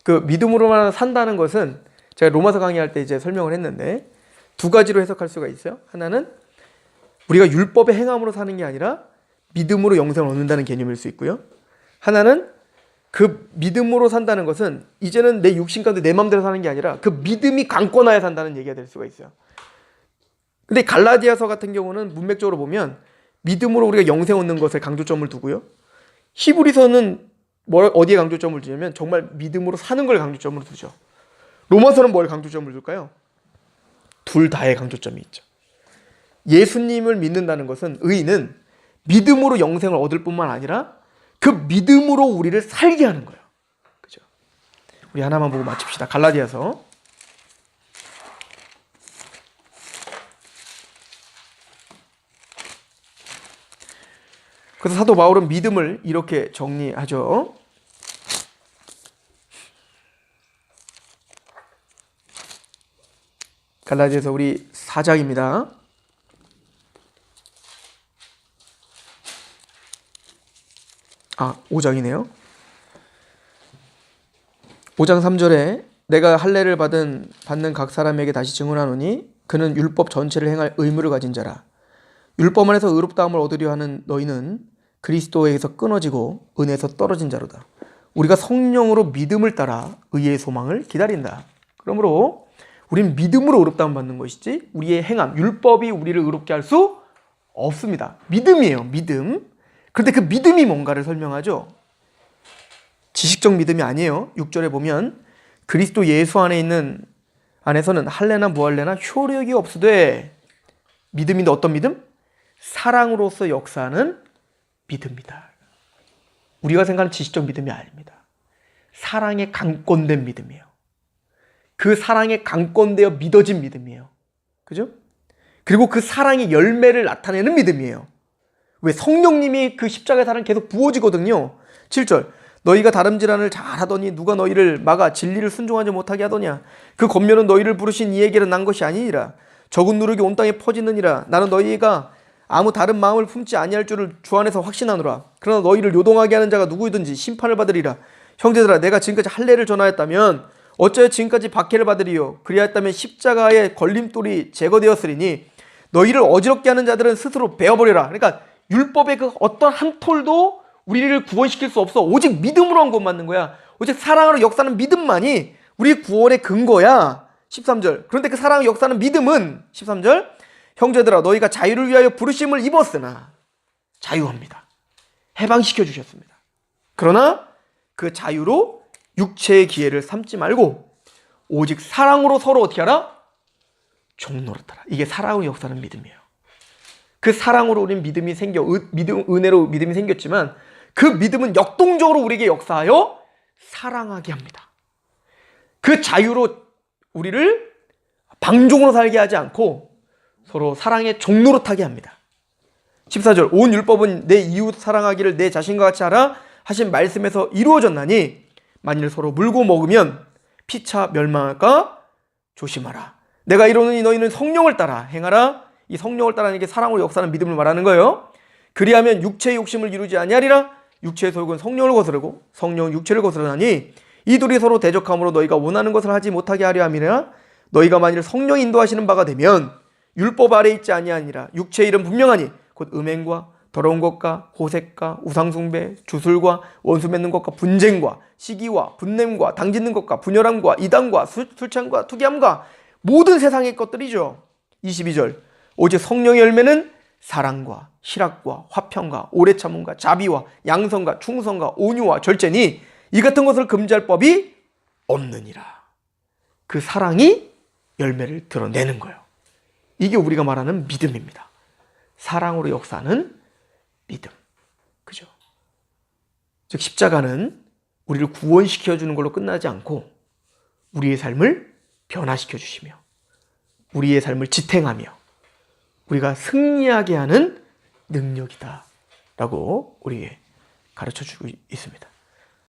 그 믿음으로만 산다는 것은 제가 로마서 강의할 때 이제 설명을 했는데 두 가지로 해석할 수가 있어요. 하나는 우리가 율법의 행함으로 사는 게 아니라 믿음으로 영생을 얻는다는 개념일 수 있고요. 하나는 그 믿음으로 산다는 것은 이제는 내 육신 가운데 내 마음대로 사는 게 아니라 그 믿음이 강권하여 산다는 얘기가 될 수가 있어요. 근데 갈라디아서 같은 경우는 문맥적으로 보면 믿음으로 우리가 영생 얻는 것에 강조점을 두고요. 히브리서는 어디에 강조점을 두냐면 정말 믿음으로 사는 걸 강조점으로 두죠. 로마서는 뭘 강조점을 둘까요? 둘 다의 강조점이 있죠. 예수님을 믿는다는 것은, 의인은 믿음으로 영생을 얻을 뿐만 아니라 그 믿음으로 우리를 살게 하는 거예요. 그죠? 우리 하나만 보고 마칩시다. 갈라디아서. 그래서 사도 바울은 믿음을 이렇게 정리하죠. 갈라디아서 우리 4장입니다. 아, 5장이네요. 5장 3절에 내가 할례를 받는 각 사람에게 다시 증언하노니 그는 율법 전체를 행할 의무를 가진 자라. 율법 안에서 의롭다함을 얻으려 하는 너희는 그리스도에게서 끊어지고 은혜에서 떨어진 자로다. 우리가 성령으로 믿음을 따라 의의 소망을 기다린다. 그러므로 우리는 믿음으로 의롭다함을 받는 것이지 우리의 행함, 율법이 우리를 의롭게 할 수 없습니다. 믿음이에요. 믿음. 그런데 그 믿음이 뭔가를 설명하죠. 지식적 믿음이 아니에요. 6절에 보면 그리스도 예수 안에 있는 안에서는 할례나 무할례나 효력이 없으되 믿음인데 어떤 믿음? 사랑으로서 역사하는 믿음이다. 우리가 생각하는 지식적 믿음이 아닙니다. 사랑에 강권된 믿음이에요. 그 사랑에 강권되어 믿어진 믿음이에요. 그죠? 그리고 그 사랑의 열매를 나타내는 믿음이에요. 왜? 성령님이 그 십자가의 사랑 계속 부어지거든요. 7절 너희가 다름질환을 잘하더니 누가 너희를 막아 진리를 순종하지 못하게 하더냐. 그 권면은 너희를 부르신 이에게로 난 것이 아니니라. 적은 누룩이 온 땅에 퍼지느니라. 나는 너희가 아무 다른 마음을 품지 아니할 줄을 주 안에서 확신하노라. 그러나 너희를 요동하게 하는 자가 누구이든지 심판을 받으리라. 형제들아 내가 지금까지 할례를 전하였다면 어찌하여 지금까지 박해를 받으리요. 그리하였다면 십자가의 걸림돌이 제거되었으리니 너희를 어지럽게 하는 자들은 스스로 베어버려라. 그러니까 율법의 그 어떤 한 톨도 우리를 구원시킬 수 없어. 오직 믿음으로만 구원받는 거야. 오직 사랑으로 역사하는 믿음만이 우리 구원의 근거야. 13절 그런데 그 사랑의 역사하는 믿음은 13절 형제들아 너희가 자유를 위하여 부르심을 입었으나 자유합니다. 해방시켜 주셨습니다. 그러나 그 자유로 육체의 기회를 삼지 말고 오직 사랑으로 서로 어떻게 하라? 종노릇하라. 이게 사랑의 역사는 믿음이에요. 그 사랑으로 우리는 믿음이 생겨 은혜로 믿음이 생겼지만 그 믿음은 역동적으로 우리에게 역사하여 사랑하게 합니다. 그 자유로 우리를 방종으로 살게 하지 않고 서로 사랑에 종노릇하게 합니다. 14절 온 율법은 내 이웃 사랑하기를 내 자신과 같이 하라 하신 말씀에서 이루어졌나니 만일 서로 물고 먹으면 피차 멸망할까 조심하라. 내가 이르노니 너희는 성령을 따라 행하라. 이 성령을 따라하는 게 사랑으로 역사하는 믿음을 말하는 거예요. 그리하면 육체의 욕심을 이루지 아니하리라. 육체의 소욕은 성령을 거스르고 성령은 육체를 거스르나니 이 둘이 서로 대적함으로 너희가 원하는 것을 하지 못하게 하려 함이라. 너희가 만일 성령 인도하시는 바가 되면 율법 아래 있지 아니하니라. 육체의 일은 분명하니 곧 음행과 더러운 것과 호색과 우상숭배, 주술과 원수 맺는 것과 분쟁과 시기와 분냄과 당짓는 것과 분열함과 이단과 술창과 투기함과 모든 세상의 것들이죠. 22절 오직 성령의 열매는 사랑과 희락과 화평과 오래 참음과 자비와 양성과 충성과 온유와 절제니 이 같은 것을 금지할 법이 없느니라. 그 사랑이 열매를 드러내는 거예요. 이게 우리가 말하는 믿음입니다. 사랑으로 역사하는 믿음. 그죠? 즉 십자가는 우리를 구원시켜주는 걸로 끝나지 않고 우리의 삶을 변화시켜 주시며 우리의 삶을 지탱하며 우리가 승리하게 하는 능력이다 라고 우리에게 가르쳐 주고 있습니다.